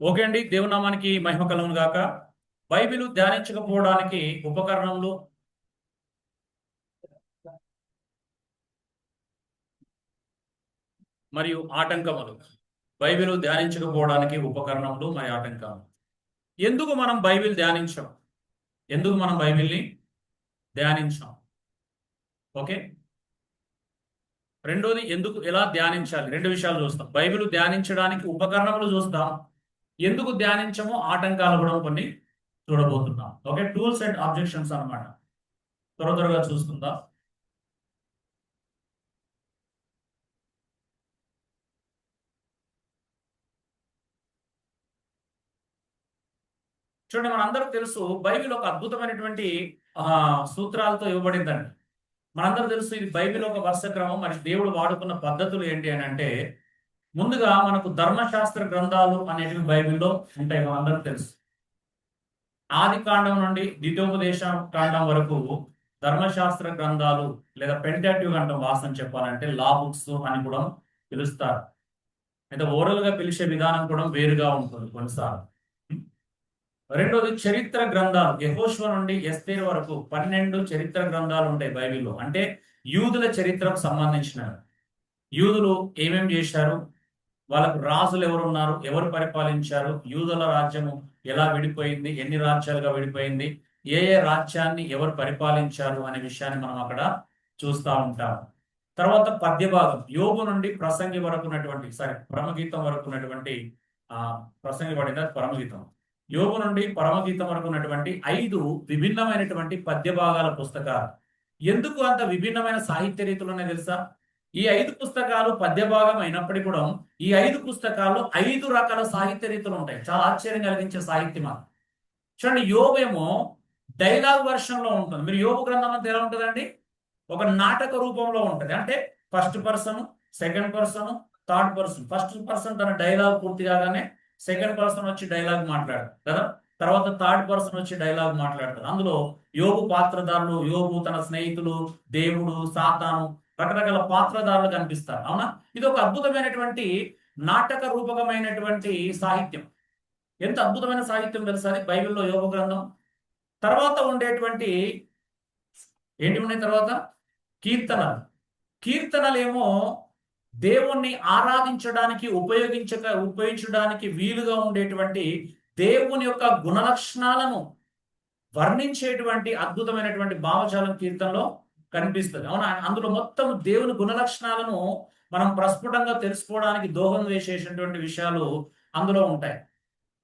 Okay అండి, దేవునామానికి మహిమ కలుగును గాక. బైబిల్ ధ్యానించకపోవడానికి ఉపకరణములు మరియు ఆటంకములు. బైబిల్ ధ్యానించకపోవడానికి ఉపకరణములు మరియు ఆటంకాలు. ఎందుకు మనం బైబిల్ ధ్యానించాం? ఎందుకు మనం బైబిల్ని ధ్యానించాం? ఓకే. రెండోది, ఎందుకు ఎలా ధ్యానించాలి? రెండు విషయాలు చూస్తాం. బైబిల్ ధ్యానించడానికి ఉపకరణములు చూస్తాం, ఎందుకు ధ్యానించమో ఆటంకాలు కూడా కొన్ని చూడబోతున్నాం. ఓకే, టూల్స్ అండ్ ఆబ్జెక్షన్స్ అన్నమాట. త్వరగా చూసుకుందాం. చూడండి, మనందరికి తెలుసు బైబిల్ ఒక అద్భుతమైనటువంటి సూత్రాలతో ఇవ్వబడిందండి. మనందరూ తెలుసు ఇది బైబిల్ ఒక వర్ష క్రమం. మరి దేవుడు వాడుకున్న పద్ధతులు ఏంటి అని అంటే, ముందుగా మనకు ధర్మశాస్త్ర గ్రంథాలు అనేటివి బైబిల్లో ఉంటాయి, మనందరికి తెలుసు. ఆది కాండం నుండి ద్వితోపదేశ కాండం వరకు ధర్మశాస్త్ర గ్రంథాలు లేదా పెంటాట్యూక్ అంటాం. వాస్తవం చెప్పాలంటే లా బుక్స్ అని కూడా పిలుస్తారు. అయితే ఓరల్ గా పిలిచే విధానం కూడా వేరుగా ఉంటుంది కొన్నిసార్లు. రెండోది చరిత్ర గ్రంథాలు. యెహోషువ నుండి ఎస్తేరు వరకు 12 చరిత్ర గ్రంథాలు ఉంటాయి బైబిల్లో. అంటే యూదుల చరిత్రకు సంబంధించినవి. యూదులు ఏమేం చేశారు, వాళ్ళకు రాజులు ఎవరు ఉన్నారు, ఎవరు పరిపాలించారు, యూదుల రాజ్యము ఎలా విడిపోయింది, ఎన్ని రాజ్యాలుగా విడిపోయింది, ఏ ఏ రాజ్యాన్ని ఎవరు పరిపాలించారు అనే విషయాన్ని మనం అక్కడ చూస్తూ ఉంటాం. తర్వాత పద్య భాగం, యోబు నుండి ప్రసంగి వరకు ఉన్నటువంటి పరమగీతం వరకు ఉన్నటువంటి ప్రసంగి పడింది, అది పరమగీతం. యోబు నుండి పరమగీతం వరకు ఉన్నటువంటి 5 విభిన్నమైనటువంటి పద్య భాగాల పుస్తకాలు. ఎందుకు అంత విభిన్నమైన సాహిత్య రీతులు ఉన్నాయి తెలుసా? ఈ 5 పుస్తకాలు పద్య భాగం అయినప్పటికీ కూడా ఈ 5 పుస్తకాల్లో 5 రకాల సాహిత్య రీతులు ఉంటాయి. చాలా ఆశ్చర్యం కలిగించే సాహిత్యం. చూడండి, యోబు ఏమో డైలాగ్ వర్షన్ లో ఉంటుంది. మీరు యోబు గ్రంథం అంతా ఎలా ఉంటుందండి? ఒక నాటక రూపంలో ఉంటుంది. అంటే first person, second person, third person. First person తన డైలాగ్ పూర్తి కాగానే సెకండ్ పర్సన్ వచ్చి డైలాగ్ మాట్లాడారు కదా, తర్వాత థర్డ్ పర్సన్ వచ్చి డైలాగ్ మాట్లాడతారు. అందులో యోబు పాత్రధారులు, యోబు తన స్నేహితులు, దేవుడు, సాతాను, రకరకాల పాత్రధారులు కనిపిస్తారు. అవునా? ఇది ఒక అద్భుతమైనటువంటి నాటక రూపకమైనటువంటి సాహిత్యం. ఎంత అద్భుతమైన సాహిత్యం తెలుసా అది బైబిల్లో యోబు గ్రంథం. తర్వాత ఉండేటువంటి ఏంటి ఉన్నాయి తర్వాత? కీర్తనలు. కీర్తనలేమో దేవుణ్ణి ఆరాధించడానికి ఉపయోగించడానికి వీలుగా ఉండేటువంటి దేవుని యొక్క గుణలక్షణాలను వర్ణించేటువంటి అద్భుతమైనటువంటి భావజాలం కీర్తనలో కనిపిస్తుంది. అవునా? అందులో మొత్తం దేవుని గుణలక్షణాలను మనం ప్రస్ఫుటంగా తెలుసుకోవడానికి దోహదం చేసేటువంటి విషయాలు అందులో ఉంటాయి.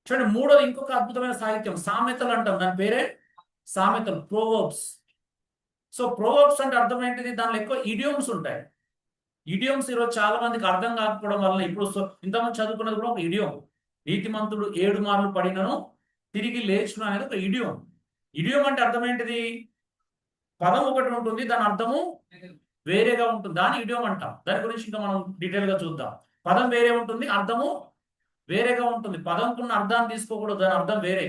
చూడండి, మూడోది ఇంకొక అద్భుతమైన సాహిత్యం సామెతలు అంటాం. దాని పేరే సామెతలు, ప్రోవర్బ్స్. సో ప్రోవర్బ్స్ అంటే అర్థం ఏంటిది? దానిలో ఎక్కువ ఇడియోమ్స్ ఉంటాయి. ఇడియోమ్స్ ఈరోజు చాలా మందికి అర్థం కాకపోవడం వల్ల ఇప్పుడు ఇంతమంది చదువుకున్నది కూడా ఒక ఇడియోమ్. నీతిమంతుడు 7 మార్లు పడినను తిరిగి లేచును అనేది ఒక ఇడియోమ్. ఇడియోమ్ అంటే అర్థం ఏంటిది? పదం ఒకటి ఉంటుంది, దాని అర్థము వేరేగా ఉంటుంది. దాని ఇడియోమ్ అంటాం. దాని గురించి ఇంకా మనం డీటెయిల్ గా చూద్దాం. పదం వేరే ఉంటుంది, అర్థము వేరేగా ఉంటుంది. పదంకున్న అర్థాన్ని తీసుకోకూడదు, దాని అర్థం వేరే.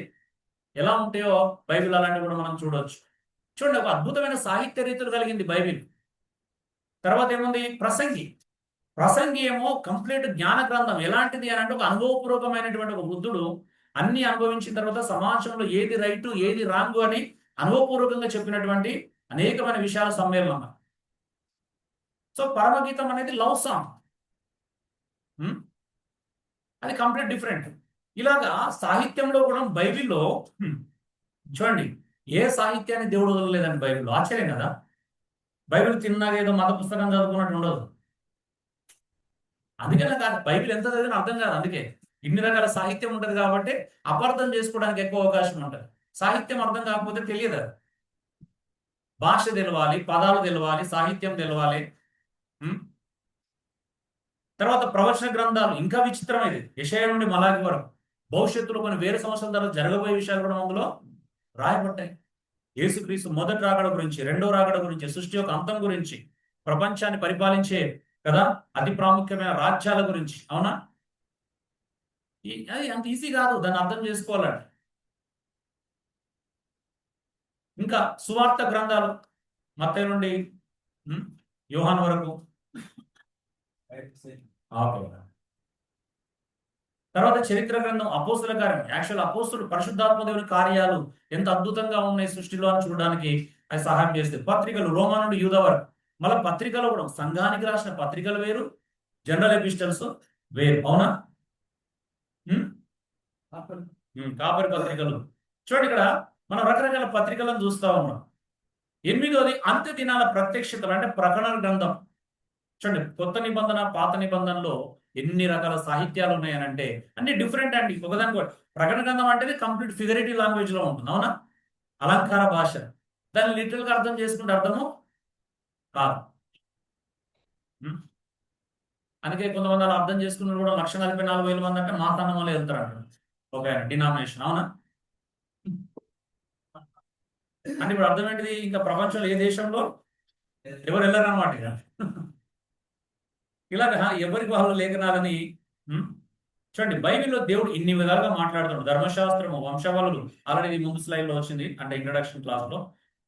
ఎలా ఉంటాయో బైబిల్ అలాంటివి కూడా మనం చూడవచ్చు. చూడండి, ఒక అద్భుతమైన సాహిత్య రీతులు కలిగింది బైబిల్. తర్వాత ఏముంది? ప్రసంగి. ప్రసంగి ఏమో కంప్లీట్ జ్ఞాన గ్రంథం. ఎలాంటిది అని అంటే, ఒక అనుభవపూర్వకమైనటువంటి ఒక వృద్ధుడు అన్ని అనుభవించిన తర్వాత సమాజంలో ఏది రైటు ఏది రాంగు అని అనుభవపూర్వకంగా చెప్పినటువంటి అనేకమైన విషయాల సమ్మేళనం. సో పరమగీతం అనేది లవ్ సాంగ్, అది కంప్లీట్ డిఫరెంట్. ఇలాగా సాహిత్యంలో కూడా బైబిల్లో చూడండి, ఏ సాహిత్యాన్ని దేవుడు వదలలేదండి బైబిల్లో. ఆశ్చర్యం కదా? బైబిల్ తిన్నాక ఏదో మత పుస్తకం చదువుకున్నట్టు ఉండదు. అందుకనే కాదు, బైబిల్ ఎంత చదివినా అర్థం కాదు. అందుకే ఇన్ని రకాల సాహిత్యం ఉంటుంది కాబట్టి అపార్థం చేసుకోవడానికి ఎక్కువ అవకాశం ఉంటుంది. సాహిత్యం అర్థం కాకపోతే తెలియదు. భాష తెలవాలి, పదాలు తెలవాలి, సాహిత్యం తెలవాలి. తర్వాత ప్రవచన గ్రంథాలు ఇంకా విచిత్రమైనది. యెషయా నుండి మలాకి వరకు భవిష్యత్తులో కొన్ని వేల సంవత్సరాల తర్వాత జరగబోయే విషయాలు కూడా అందులో రాయబడ్డాయి. యేసుక్రీస్తు మొదటి రాకడ గురించి, రెండో రాకడ గురించి, సృష్టి యొక్క అంతం గురించి, ప్రపంచాన్ని పరిపాలించే కదా అతి ప్రాముఖ్యమైన రాజ్యాల గురించి. అవునా? అది అంత ఈజీ కాదు దాన్ని అర్థం చేసుకోవాలంటే. ఇంకా సువార్త గ్రంథాలు మత్తయి నుండి యోహాను వరకు. తర్వాత చరిత్ర గ్రంథం అపోస్తుల కార్యం, యాక్చువల్ అపోస్తులు పరిశుద్ధాత్మ దేవుని కార్యాలు ఎంత అద్భుతంగా ఉన్నాయి సృష్టిలో అని చూడడానికి అది సహాయం చేస్తుంది. పత్రికలు రోమా నుండి యూదా వరకు, మళ్ళీ పత్రికలు కూడా సంఘానికి రాసిన పత్రికలు వేరు, జనరల్ ఎపిస్టల్స్ వేరు. అవునా? కాపరి పత్రికలు. చూడండి, ఇక్కడ మనం రకరకాల పత్రికలను చూస్తా ఉన్నాం. 8వది అంత్య దినాల ప్రత్యక్షతలు, అంటే ప్రకటన గ్రంథం. చూడండి, కొత్త నిబంధన పాత నిబంధనలో ఎన్ని రకాల సాహిత్యాలు ఉన్నాయనంటే అన్ని డిఫరెంట్ అండి. ఒకదానికి ప్రకటన గ్రంథం అంటే కంప్లీట్ ఫిగరేటివ్ లాంగ్వేజ్ లో ఉంటుంది. అవునా? అలంకార భాష. దాన్ని లిటరల్ గా అర్థం చేసుకుంటే అర్థము కాదు. అందుకే కొంతమంది అలా అర్థం చేసుకున్న కూడా 1,44,000 మంది అంటే మాతాన్న వల్ల వెళ్తారు అంటారు ఒక డినామినేషన్. అవునా? అంటే ఇప్పుడు అర్థం ఏంటిది? ఇంకా ప్రపంచంలో ఏ దేశంలో ఎవరు వెళ్ళరు అనమాట. ఇక ఇలాగా ఎవరికి వాళ్ళు లేఖనాలని చూడండి. బైబిల్లో దేవుడు ఇన్ని విధాలుగా మాట్లాడుతున్నాడు. ధర్మశాస్త్రము, వంశవలులు, ఆల్రెడీ ముందు స్లైడ్ లో వచ్చింది, అంటే ఇంట్రడక్షన్ క్లాస్ లో,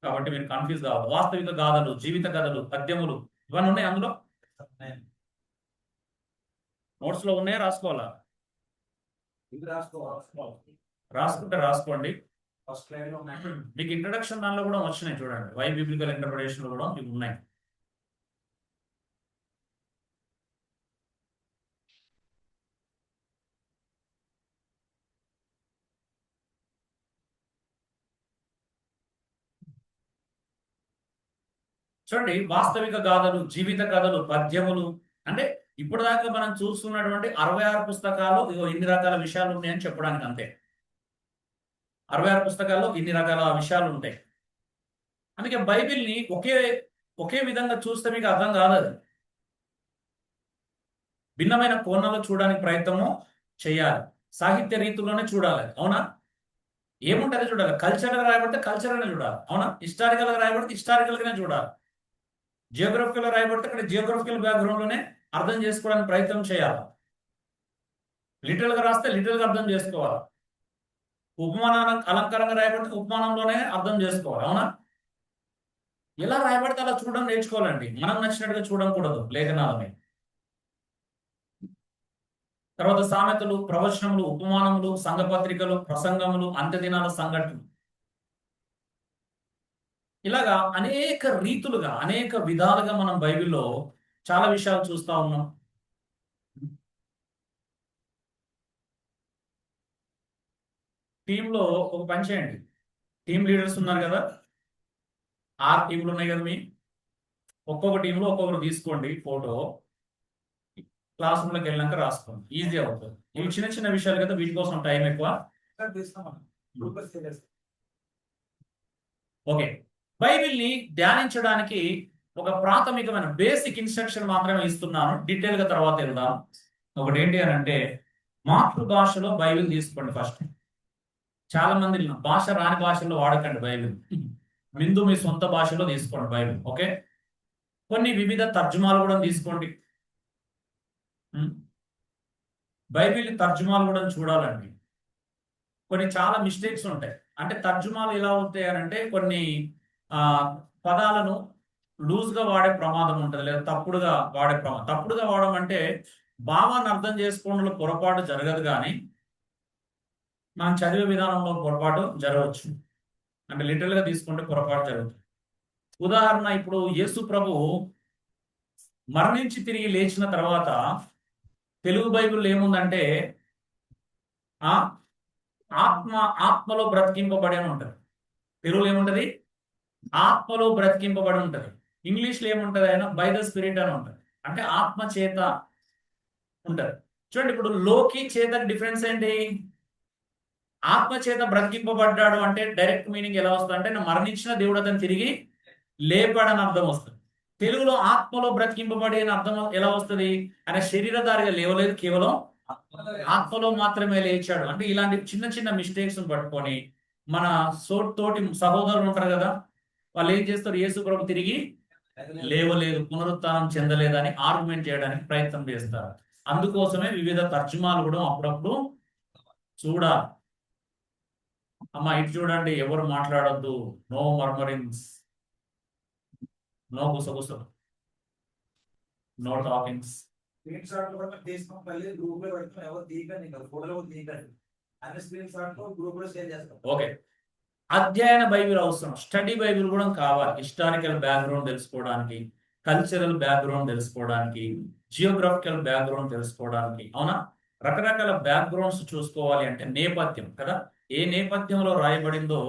కాబట్టి మీరు కన్ఫ్యూజ్ కావద్దు. వాస్తవిక గాథలు, జీవిత కథలు, పద్యములు, ఇవన్నీ ఉన్నాయి అందులో. నోట్స్ లో ఉన్నాయా? రాసుకోవాలా? రాసుకుంటే రాసుకోండి. మీకు ఇంట్రడక్షన్ దానిలో కూడా వచ్చినాయి చూడండి. వై బిబ్లికల్ ఇంటర్ప్రిటేషన్ లో కూడా మీకు ఉన్నాయి. చూడండి, వాస్తవిక గాథలు, జీవిత కథలు, పద్యములు, అంటే ఇప్పుడు దాకా మనం చూస్తున్నటువంటి 66 పుస్తకాలు ఇన్ని రకాల విషయాలు ఉన్నాయని చెప్పడానికి అంతే. 66 పుస్తకాల్లో ఇన్ని రకాల విషయాలు ఉంటాయి. అందుకే బైబిల్ని ఒకే విధంగా చూస్తే మీకు అర్థం కాదు. అది భిన్నమైన కోణంలో చూడడానికి ప్రయత్నము చేయాలి. సాహిత్య రీతుల్లోనే చూడాలి. అవునా? ఏముంటుంది చూడాలి. కల్చరల్ రాయబడితే కల్చరల్ చూడాలి. అవునా? హిస్టారికల్ రాయబడితే హిస్టారికల్ గానే చూడాలి. జియోగ్రఫికల్ రాయబడితే అక్కడ జియోగ్రఫికల్ బ్యాక్గ్రౌండ్ లోనే అర్థం చేసుకోవడానికి ప్రయత్నం చేయాలి. లిటరల్ గా రాస్తే లిటరల్ గా అర్థం చేసుకోవాలి. ఉపమానం అలంకారంగా రాయబడితే ఉపమానంలోనే అర్థం చేసుకోవాలి. అవునా? ఎలా రాయబడితే అలా చూడడం నేర్చుకోవాలండి. మనం నచ్చినట్టుగా చూడకూడదు లేఖనాలని. తర్వాత సామెతలు, ప్రవచనములు, ఉపమానములు, సంఘపత్రికలు, ప్రసంగములు, అంత్యదినాల సంఘటనలు, ఇలాగా అనేక రీతులుగా అనేక విధాలుగా మనం బైబిల్లో చాలా విషయాలు చూస్తా ఉన్నాం. టీంలో ఒక పని చేయండి. టీం లీడర్స్ ఉన్నారు కదా, 6 టీంలు ఉన్నాయి కదా, ఒక్కొక్క టీంలో ఒక్కొక్కరు తీసుకోండి ఫోటో. క్లాస్ రూమ్లోకి వెళ్ళాక రాసుకోండి, ఈజీ అవుతుంది. ఇవి చిన్న చిన్న విషయాలు కదా, వీటి కోసం టైం ఎక్కువ. ఓకే, బైబిల్ని ధ్యానించడానికి ఒక ప్రాథమికమైన బేసిక్ ఇన్స్ట్రక్షన్ మాత్రమే ఇస్తున్నాను. డీటెయిల్ గా తర్వాత వెళ్దాం. ఒకటి ఏంటి అని అంటే, మాతృభాషలో బైబిల్ తీసుకోండి ఫస్ట్. చాలా మంది భాష రాని భాషల్లో వాడకండి బైబిల్. ముందు మీ సొంత భాషలో తీసుకోండి బైబిల్. ఓకే, కొన్ని వివిధ తర్జుమాలు కూడా తీసుకోండి. బైబిల్ తర్జుమాలు కూడా చూడాలండి. కొన్ని చాలా మిస్టేక్స్ ఉంటాయి. అంటే తర్జుమాలు ఎలా అవుతాయి అని అంటే, కొన్ని పదాలను లూజ్ గా వాడే ప్రమాదం ఉంటుంది, లేదా తప్పుడుగా వాడే ప్రమాదం. తప్పుడుగా వాడడం అంటే భావాన్ని అర్థం చేసుకోవడంలో పొరపాటు జరగదు, కానీ మనం చదివే విధానంలో పొరపాటు జరగవచ్చు. అంటే లిటరల్ గా తీసుకుంటే పొరపాటు జరుగుతుంది. ఉదాహరణ, ఇప్పుడు యేసు ప్రభు మరణించి తిరిగి లేచిన తర్వాత తెలుగు బైబిల్ ఏముందంటే ఆత్మలో బ్రతికింపబడి అని ఉంటుంది. తెలుగులో ఏముంటది? ఆత్మలో బ్రతికింపబడి ఉంటది. ఇంగ్లీష్లో ఏముంటది? ఆయన బై ద స్పిరిట్ అని ఉంటది, అంటే ఆత్మ చేత ఉంటది. చూడండి, ఇప్పుడు లోకి చేతకి డిఫరెన్స్ ఏంటి? ఆత్మ చేత బ్రతికింపబడ్డాడు అంటే డైరెక్ట్ మీనింగ్ ఎలా వస్తుంది అంటే, మరణించిన దేవుడు అతను తిరిగి లేపాడని అర్థం వస్తుంది. తెలుగులో ఆత్మలో బ్రతికింపబడి అని అర్థం ఎలా వస్తుంది? ఆయన శరీరధారిగా లేవలేదు, కేవలం ఆత్మలో మాత్రమే లేచాడు. అంటే ఇలాంటి చిన్న చిన్న మిస్టేక్స్ పట్టుకొని మన తోటి సహోదరులు ఉంటారు కదా, వాళ్ళు ఏం చేస్తారు? యేసు ప్రభు తిరిగి లేవలేదు, పునరుత్థానం చెందలేదని ఆర్గ్యుమెంట్ చేయడానికి ప్రయత్నం చేస్తారు. అందుకోసమే వివిధ తర్జుమాలు కూడా అప్పుడప్పుడు చూడాలి. అమ్మా ఇటు చూడండి, ఎవరు మాట్లాడొద్దు, నో మర్మరింగ్స్, నో గుసగుసలు, నో టాకింగ్స్. స్క్రీన్ షాట్ కూడా తీసుకొని మళ్ళీ గ్రూప్ లో పెడతాం, ఎవరు తీయకండి, ఇంకా ఫోటోలో తీయకండి, అన్ని స్క్రీన్ షాట్ గ్రూప్ లో షేర్ చేస్తాం. ఓకే, అధ్యయన బైబిల్ అవసరం, స్టడీ బైబిల్ కూడా కావాలి. హిస్టారికల్ బ్యాక్గ్రౌండ్ తెలుసుకోవడానికి, కల్చరల్ బ్యాక్గ్రౌండ్ తెలుసుకోవడానికి, జియోగ్రఫికల్ బ్యాక్గ్రౌండ్ తెలుసుకోవడానికి, అవునా? రకరకాల బ్యాక్గ్రౌండ్స్ చూసుకోవాలి అంటే నేపథ్యం కదా, ఏ నేపథ్యంలో రాయబడిందో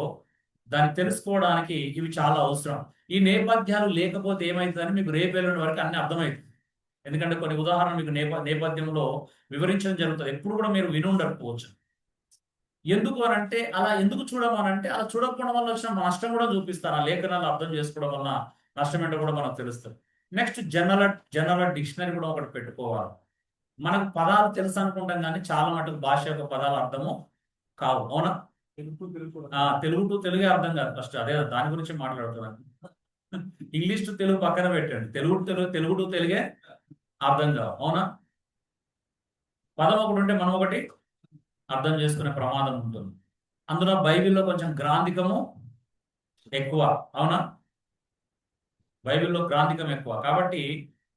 దాన్ని తెలుసుకోవడానికి ఇవి చాలా అవసరం. ఈ నేపథ్యాలు లేకపోతే ఏమవుతుందని మీకు రేపు ఎల్లుండి వరకు అన్ని అర్థమవుతుంది. ఎందుకంటే కొన్ని ఉదాహరణలు మీకు నేపథ్యంలో వివరించడం జరుగుతుంది. ఎప్పుడు కూడా మీరు వినుండకపోవచ్చు. ఎందుకు అని అంటే, అలా ఎందుకు చూడమనంటే, అలా చూడకపోవడం వల్ల వచ్చిన నష్టం కూడా చూపిస్తాను. ఆ లేఖనాలు అర్థం చేసుకోవడం వల్ల నష్టం ఏంటో కూడా మనకు తెలుస్తుంది. నెక్స్ట్ జనరల్ డిక్షనరీ కూడా ఒకటి పెట్టుకోవాలి. మనకు పదాలు తెలుసు అనుకుంటాం కానీ చాలా మటుకు భాష యొక్క పదాలు అర్థము కావు, అవునా? తెలుగు టు తెలుగే అర్థం కాదు ఫస్ట్, అదే దాని గురించి మాట్లాడుతున్నాను. ఇంగ్లీష్ టు తెలుగు పక్కన పెట్టండి, తెలుగు టు తెలుగే అర్థం కావు, అవునా? పదం ఒకటి ఉంటే మనం ఒకటి అర్థం చేసుకునే ప్రమాదం ఉంటుంది. అందులో బైబిల్లో కొంచెం గ్రాంధికము ఎక్కువ, అవునా? బైబిల్లో గ్రాంధికం ఎక్కువ కాబట్టి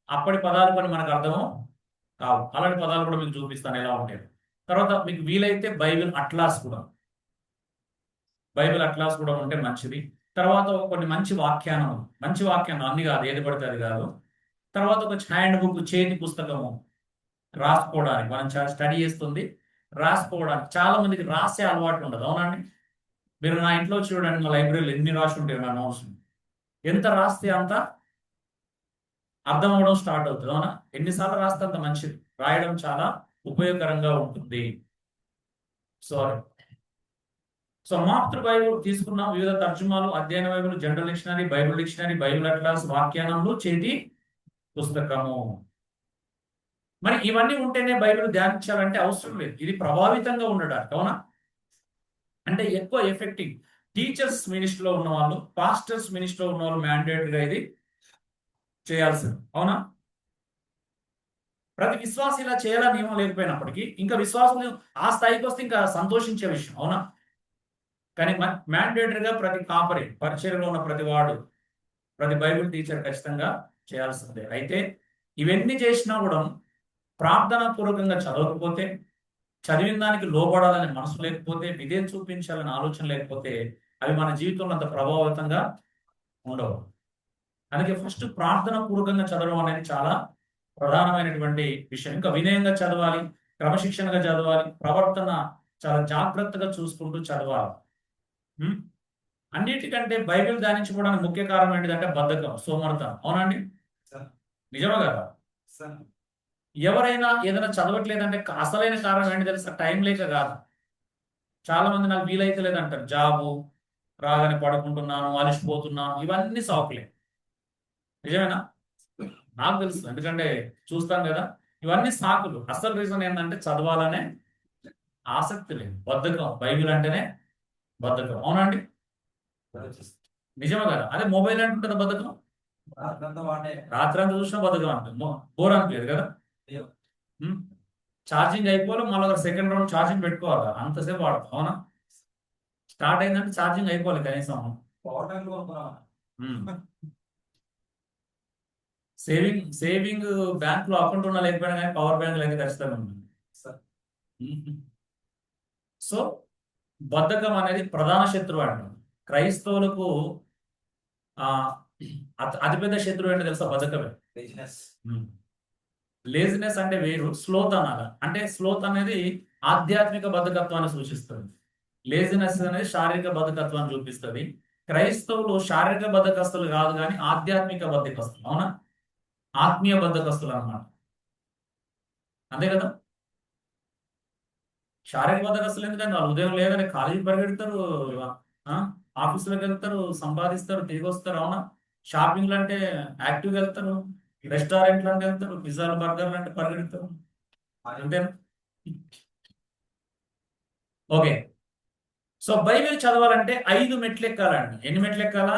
అప్పటి పదాలు కొన్ని మనకు అర్థము కావు. అలాంటి పదాలు కూడా మీకు చూపిస్తాను ఎలా ఉంటాయి. తర్వాత మీకు వీలైతే బైబిల్ అట్లాస్ కూడా ఉంటే మంచిది. తర్వాత కొన్ని మంచి వాక్యానం అన్ని కాదు, ఏది పడితే అది కాదు. తర్వాత ఒక హ్యాండ్ బుక్, చేతి పుస్తకము రాసుకోవడానికి, మనం స్టడీ చేస్తుంది రాసుకోవడానికి. చాలా మందికి రాసే అలవాటు ఉండదు, అవునండి? మీరు నా ఇంట్లో చూడండి, నా లైబ్రరీలో ఎన్ని రాసి ఉంటాయి నా నోట్స్. ఎంత రాస్తే అంత అర్థం అవడం స్టార్ట్ అవుతుంది, అవునా? ఎన్నిసార్లు రాస్తే అంత మంచిది. రాయడం చాలా ఉపయోగకరంగా ఉంటుంది. సో మాతృ బైబిల్ తీసుకున్నాం, వివిధ తర్జుమాలు, అధ్యయన Bible, general dictionary, Bible atlas, వాక్యానంలో చేతి పుస్తకము. మరి ఇవన్నీ ఉంటేనే బైబిల్ ధ్యానించాలంటే అవసరం లేదు. ఇది ప్రభావితంగా ఉండడానికి, అవునా? అంటే ఎక్కువ ఎఫెక్టివ్. టీచర్స్ మినిస్ట్రీలో ఉన్న వాళ్ళు, పాస్టర్స్ మినిస్ట్రీలో ఉన్న వాళ్ళు మ్యాండేటరీగా ఇది చేయాల్సింది, అవునా? ప్రతి విశ్వాసం ఇలా చేయాలని నియమం లేకపోయినప్పటికీ ఇంకా విశ్వాసం ఆ స్థాయికి వస్తే ఇంకా సంతోషించే విషయం, అవునా? కానీ మ్యాండేటరీగా ప్రతి కాపరి, పరిచయలో ఉన్న ప్రతి వాడు, ప్రతి బైబిల్ టీచర్ ఖచ్చితంగా చేయాల్సిందే. అయితే ఇవన్నీ చేసినా కూడా ప్రార్థనా పూర్వకంగా చదవకపోతే, చదివిన దానికి లోబడాలని మనసు లేకపోతే, విధేయత చూపించాలని ఆలోచన లేకపోతే అవి మన జీవితంలో అంత ప్రభావితంగా ఉండవు. అందుకే ఫస్ట్ ప్రార్థన పూర్వకంగా చదవడం అనేది చాలా ప్రధానమైనటువంటి విషయం. ఇంకా వినయంగా చదవాలి, క్రమశిక్షణగా చదవాలి, ప్రవర్తన చాలా జాగ్రత్తగా చూసుకుంటూ చదవాలి. అన్నిటికంటే బైబిల్ ధ్యానించుకోవడానికి ముఖ్య కారణం ఏంటిదంటే బద్ధకం, సోమర్థం, అవునండి? నిజమే కదా? ఎవరైనా ఏదైనా చదవట్లేదంటే అసలైన కారణం ఏంటి తెలుసా? టైం లేక కాదు. చాలా మంది నాకు వీలైతే లేదంటారు, జాబు రాగానే పడుకుంటున్నాను, అలసిపోతున్నాను, ఇవన్నీ సాకులే. నిజమేనా? నాకు తెలుసు, ఎందుకంటే చూస్తాను కదా. ఇవన్నీ సాకులు. అసలు రీజన్ ఏంటంటే చదవాలనే ఆసక్తి లేదు, బద్ధకం. బైబిల్ అంటేనే బద్ధకం, అవునండి? నిజమే కదా? అదే మొబైల్ అంటుంటుంది బద్ధకం, రాత్రంతా చూసినా బద్ధకం అంటుంది, బోర్ అనిపించదు కదా? ఛార్జింగ్ అయిపోవాలి, మళ్ళీ ఒక సెకండ్ రౌండ్ ఛార్జింగ్ పెట్టుకోవాలి, అంతసేపు వాడతాం, అవునా? స్టార్ట్ అయిందంటే ఛార్జింగ్ అయిపోవాలి కనీసం. సేవింగ్ బ్యాంక్ లో అకౌంట్ ఉన్నా లేకపోయినా కానీ పవర్ బ్యాంక్ అయితే ఖచ్చితంగా ఉంటుంది. సో బద్ధకం అనేది ప్రధాన శత్రువు అంటాం క్రైస్తవులకు. అతిపెద్ద శత్రువు ఏంటో తెలుసా? బద్ధకమే. లేజినెస్ అంటే వేరు, స్లోత్ అనాలి. అంటే స్లోత్ అనేది ఆధ్యాత్మిక బద్ధకత్వాన్ని సూచిస్తుంది, లేజినెస్ అనేది శారీరక బద్ధకత్వాన్ని చూపిస్తుంది. క్రైస్తవులు శారీరక బద్ధకస్తులు కాదు కానీ ఆధ్యాత్మిక బద్ధకస్తులు, అవునా? ఆత్మీయ బద్ధకస్తులు అన్నమాట, అంతే కదా? శారీరక బద్ధకస్తులు ఎందుకంటే వాళ్ళు ఉదయం లేదని కాలేజీ పరిగెడతారు, ఆఫీసులకు వెళ్తారు, సంపాదిస్తారు, తిరిగి వస్తారు, అవునా? షాపింగ్లు అంటే యాక్టివ్గా వెళ్తారు, రెస్టారెంట్లు అంటే వెళ్తారు, పిజ్జాలు బర్గర్లు అంటే పరిగెడతారు, అంతేనా? ఓకే, సో బైబిల్ చదవాలంటే 5 మెట్లు ఎక్కాలండి. ఎన్ని మెట్లు ఎక్కాలా?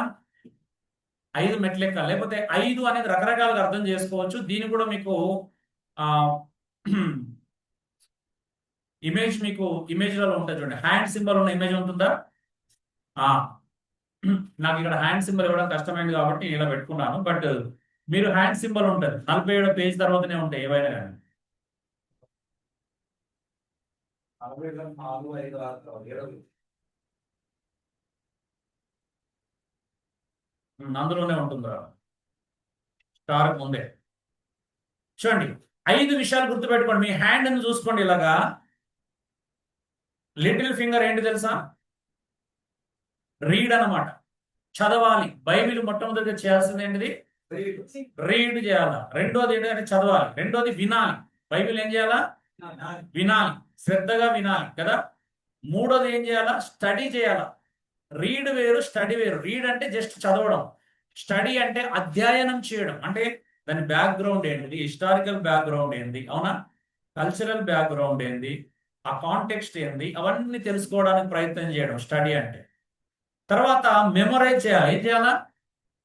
5 మెట్లు ఎక్కాలి. లేకపోతే 5 అనేది రకరకాలుగా అర్థం చేసుకోవచ్చు. దీన్ని కూడా మీకు ఇమేజ్, మీకు ఇమేజ్లలో ఉంటుంది చూడండి, హ్యాండ్ సింబల్ ఉన్న ఇమేజ్ ఉంటుందా? నాకు ఇక్కడ హ్యాండ్ సింబల్ ఇవ్వడం కష్టమైంది కాబట్టి ఇలా పెట్టుకున్నాను. బట్ మీరు హ్యాండ్ సింబల్ ఉంటుంది 47 పేజ్ తర్వాతనే ఉంటాయి ఏవైనా కానీ. 40, 4, 5, 6, 7. అందులోనే ఉంటుందిరా స్టార్ ముందే. చూడండి 5 విషయాలు గుర్తుపెట్టుకోండి. మీ హ్యాండ్ చూసుకోండి ఇలాగా. లిటిల్ ఫింగర్ ఏంటి తెలుసా? రీడ్ అన్నమాట, చదవాలి. బైబిల్ మొట్టమొదటిగా చేయాల్సింది ఏంటిది? రీడ్ చేయాలా. రెండోది ఏంటంటే చదవాలి. రెండోది వినాలి. బైబిల్ ఏం చేయాలా? వినాలి, శ్రద్ధగా వినాలి కదా. మూడోది ఏం చేయాలా? స్టడీ చేయాలా. రీడ్ వేరు, స్టడీ వేరు. రీడ్ అంటే జస్ట్ చదవడం, స్టడీ అంటే అధ్యయనం చేయడం. అంటే దాని బ్యాక్గ్రౌండ్ ఏంటిది, హిస్టారికల్ బ్యాక్గ్రౌండ్ ఏంది, అవునా, కల్చరల్ బ్యాక్గ్రౌండ్ ఏంది, ఆ కాంటెక్స్ట్ ఏంది, అవన్నీ తెలుసుకోవడానికి ప్రయత్నం చేయడం స్టడీ అంటే. తర్వాత మెమొరైజ్ చేయాలి. ఏం చేయాలా?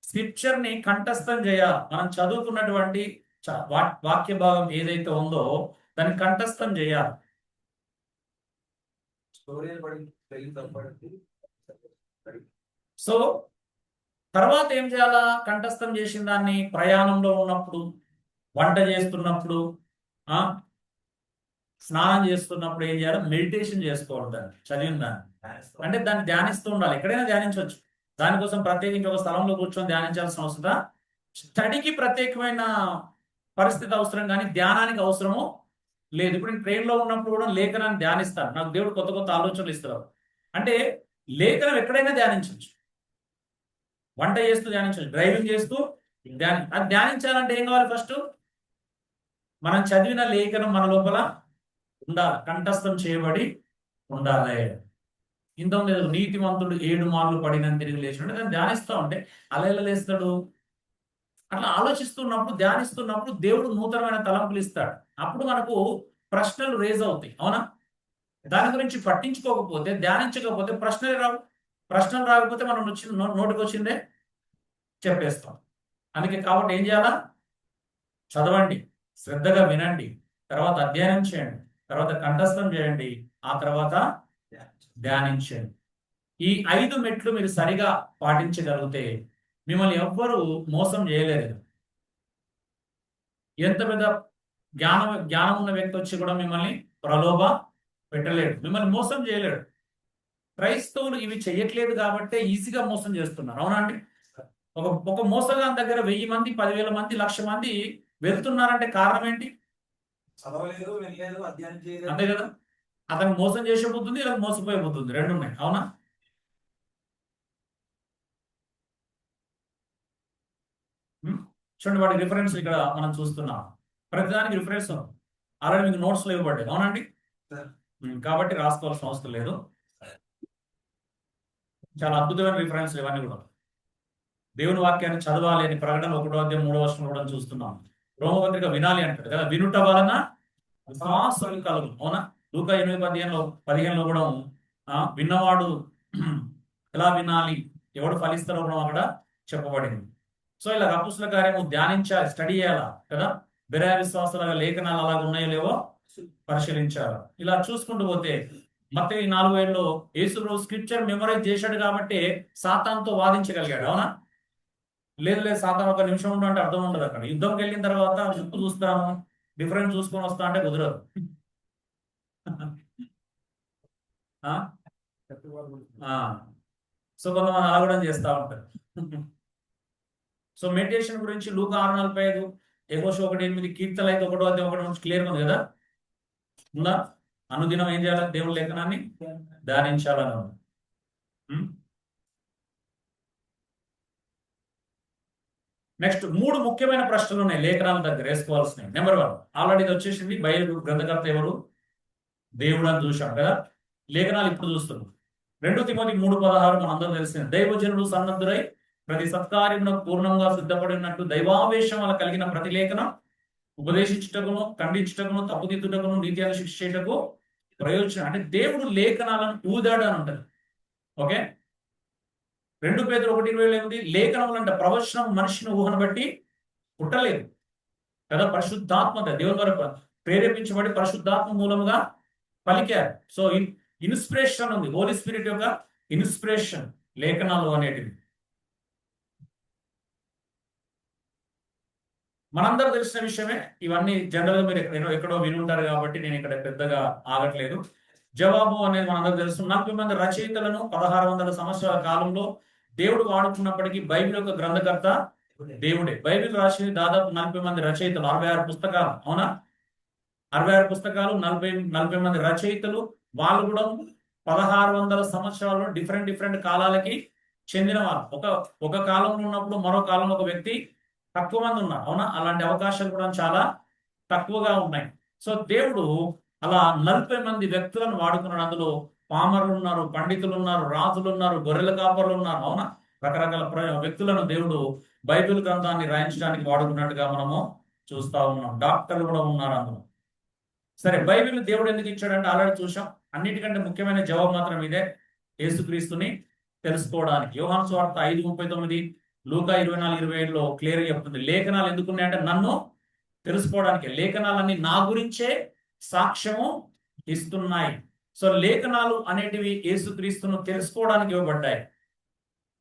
స్క్రిప్చర్ ని కంఠస్థం చేయాలి. మనం చదువుకున్నటువంటి వాక్య భాగం ఏదైతే ఉందో దాన్ని కంఠస్థం చేయాలి. సో తర్వాత ఏం చేయాలా? కంఠస్థం చేసిన దాన్ని ప్రయాణంలో ఉన్నప్పుడు, వంట చేస్తున్నప్పుడు, స్నానం చేస్తున్నప్పుడు ఏం చేయాలి? మెడిటేషన్ చేసుకోవాలి. దాన్ని చదివిన దాన్ని అంటే దాన్ని ధ్యానిస్తూ ఉండాలి. ఎక్కడైనా ధ్యానించవచ్చు. దానికోసం ప్రత్యేకించి ఒక స్థలంలో కూర్చొని ధ్యానించాల్సిన అవసరం. స్టడీకి ప్రత్యేకమైన పరిస్థితి అవసరం, కానీ ధ్యానానికి అవసరము లేదు. ఇప్పుడు నేను ట్రైన్లో ఉన్నప్పుడు కూడా లేఖనాన్ని ధ్యానిస్తాను. నాకు దేవుడు కొత్త కొత్త ఆలోచనలు ఇస్తారు. అంటే లేఖనం ఎక్కడైనా ధ్యానించవచ్చు. వంట చేస్తూ ధ్యానించవచ్చు, డ్రైవింగ్ చేస్తూ అది ధ్యానించాలంటే ఏం కావాలి? ఫస్ట్ మనం చదివిన లేఖనం మన లోపల ఉండాలి, కంఠస్థం చేయబడి ఉండాలి. ఇంతకుముందు నీతిమంతుడు 7 మార్లు పడిన తిరిగి లేచినట్టు దాన్ని ధ్యానిస్తూ ఉంటే అలా ఎలా లేస్తాడు? అట్లా ఆలోచిస్తున్నప్పుడు, ధ్యానిస్తున్నప్పుడు దేవుడు నూతనమైన తలంపులు ఇస్తాడు. అప్పుడు మనకు ప్రశ్నలు రేజ్ అవుతాయి, అవునా. దాని గురించి పట్టించుకోకపోతే, ధ్యానించకపోతే ప్రశ్నలు రావు. ప్రశ్నలు రాకపోతే మనం నోటికి వచ్చిందే చెప్పేస్తాం. అందుకే కాబట్టి ఏం చేయాలా? చదవండి, శ్రద్ధగా వినండి, తర్వాత అధ్యయనం చేయండి, తర్వాత కంఠస్థం చేయండి, ఆ తర్వాత ధ్యానించండి. ఈ 5 మెట్లు మీరు సరిగా పాటించగలిగితే మిమ్మల్ని ఎవ్వరూ మోసం చేయలేరు. ఎంత పెద్ద జ్ఞానం ఉన్న వ్యక్తి వచ్చి కూడా మిమ్మల్ని ప్రలోభ పెట్టలేడు, మిమ్మల్ని మోసం చేయలేడు. క్రైస్తవులు ఇవి చెయ్యట్లేదు కాబట్టే ఈజీగా మోసం చేస్తున్నారు, అవునండి. ఒక మోసగాని దగ్గర 1000 మంది, 10,000 మంది, 1,00,000 మంది వెళ్తున్నారంటే కారణం ఏంటి? చదవలేదు, వెళ్ళలేదు, అధ్యయనం చేయలేదు. అంతే కదా. అతను మోసం చేసే పోతుంది, ఇలా మోసపోయే పోతుంది, రెండు ఉన్నాయి, అవునా. చూడండి వాటి రిఫరెన్స్ ఇక్కడ మనం చూస్తున్నాం. ప్రతిదానికి రిఫరెన్స్ ఆల్రెడీ మీకు నోట్స్ లో ఇవ్వబడ్డాయి, అవునండి. కాబట్టి రాసుకోవాల్సిన అవసరం లేదు. చాలా అద్భుతమైన రిఫరెన్స్ ఇవన్నీ కూడా. దేవుని వాక్యాన్ని చదవాలి అని ప్రకటన 1:3 కూడా చూస్తున్నాం. రోమపత్రిక వినాలి అంటాడు కదా, వినుట వలన విశ్వాసం కలుగు, అవునా. లూకా 8:15లో కూడా విన్నవాడు ఎలా వినాలి, ఎవడు ఫలిస్తారో కూడా అక్కడ చెప్పబడింది. సో ఇలా అపోస్తలుల కార్యము ధ్యానించాలి, స్టడీ చేయాలా కదా. బెరాయ విశ్వాసాలుగా లేఖనాలు అలాగ ఉన్నాయో లేవో పరిశీలించాలి. ఇలా చూసుకుంటూ పోతే మత్తయి 4:7లో యేసు స్క్రిప్చర్ మెమరైజ్ చేశాడు కాబట్టి సాతానుతో వాదించగలిగాడు, అవునా. లేదు సాతాను ఒక నిమిషం ఉండు అంటే అర్థం ఉండదు. అక్కడ యుద్ధంకి వెళ్ళిన తర్వాత ముక్కు చూస్తాను, డిఫరెన్స్ చూసుకొని వస్తా అంటే కుదరదు. సో కొంతమంది అలా కూడా చేస్తూ ఉంటారు. సో మెడిటేషన్ గురించి లూకా 6:45, యెహోషువ 1:8, కీర్తనలు అయితే 1:1 క్లియర్ ఉంది కదా, ఉందా. అనుదినం ఏం చేయాలి? దేవుని లేఖనాన్ని ధ్యానించాలని ఉంది. నెక్స్ట్ 3 ముఖ్యమైన ప్రశ్నలు ఉన్నాయి లేఖనాల దగ్గర వేసుకోవాల్సినవి. నెంబర్ 1, ఆల్రెడీ ఇది వచ్చేసింది. బైబిల్ గ్రంథకర్త ఎవరు? దేవుడు అని చూశాం కదా. లేఖనాలు ఇప్పుడు చూస్తున్నాం. 2 తిమోతి 3:16 మనందరూ తెలిసింది. దైవజనుడు సన్నద్ధుడై ప్రతి సత్కార్యమునకు పూర్ణంగా సిద్ధపడి ఉన్నట్టు దైవావేశం వల్ల కలిగిన ప్రతి లేఖనం ఉపదేశించుటకును, ఖండించుటకును, తప్పుదిద్దుటకును, నీతిని శిక్ష చేయటకు ప్రయోజనం. అంటే దేవుడు లేఖనాలను ఊదాడు అని ఉంటుంది. ఓకే. 2 పేతురు 1:28 లేఖనములు అంటే ప్రవచనం మనిషిని ఊహను బట్టి పుట్టలేదు కదా, పరిశుద్ధాత్మ దేవుని ద్వారా ప్రేరేపించబడి పరిశుద్ధాత్మ మూలముగా పలికారు. సో ఇన్స్పిరేషన్ ఉంది, హోలీ స్పిరిట్ యొక్క ఇన్స్పిరేషన్ లేఖనాలు అనేటివి. మనందరూ తెలిసిన విషయమే. ఇవన్నీ జనరల్ గా మీరు ఎక్కడో వినుంటారు కాబట్టి నేను ఇక్కడ పెద్దగా ఆగట్లేదు. జవాబు అనేది మనందరూ తెలుసు. 40 మంది రచయితలను 1600 సంవత్సరాల కాలంలో దేవుడు వాడుకున్నప్పటికీ బైబిల్ యొక్క గ్రంథకర్త దేవుడే. బైబిల్ రాసింది దాదాపు 40 మంది రచయితలు, 66 పుస్తకాలు. అవునా? 66 పుస్తకాలు, 40 మంది రచయితలు. వాళ్ళు కూడా 1600 సంవత్సరాలు డిఫరెంట్ కాలాలకి చెందిన వాళ్ళు. ఒక కాలంలో ఉన్నప్పుడు మరో కాలంలో ఒక వ్యక్తి తక్కువ మంది ఉన్నారు. అవునా? అలాంటి అవకాశాలు కూడా చాలా తక్కువగా ఉన్నాయి. సో దేవుడు అలా 40 మంది వ్యక్తులను వాడుకున్నాడు. అందులో పామరులు ఉన్నారు, పండితులు ఉన్నారు, రాజులు ఉన్నారు, గొర్రెల కాపరులు ఉన్నారు. అవునా? రకరకాల వ్యక్తులను దేవుడు బైబిల్ గ్రంథాన్ని రాయించడానికి వాడుకున్నట్టుగా మనము చూస్తా ఉన్నాం. డాక్టర్లు కూడా ఉన్నారు అందులో. సరే, బైబిల్ దేవుడు ఎందుకు ఇచ్చాడంటే ఆల్రెడీ చూసాం. అన్నిటికంటే ముఖ్యమైన జవాబు మాత్రం ఇదే, యేసుక్రీస్తుని తెలుసుకోవడానికి. యోహాను సువార్త 5:39, లూకా 24:27లో క్లియర్ గా చెప్తుంది. లేఖనాలు ఎందుకున్నాయంటే నన్ను తెలుసుకోవడానికి. లేఖనాలన్నీ నా గురించే సాక్ష్యము ఇస్తున్నాయి. సో లేఖనాలు అనేటివి యేసుక్రీస్తును తెలుసుకోవడానికి ఇవ్వబడ్డాయి.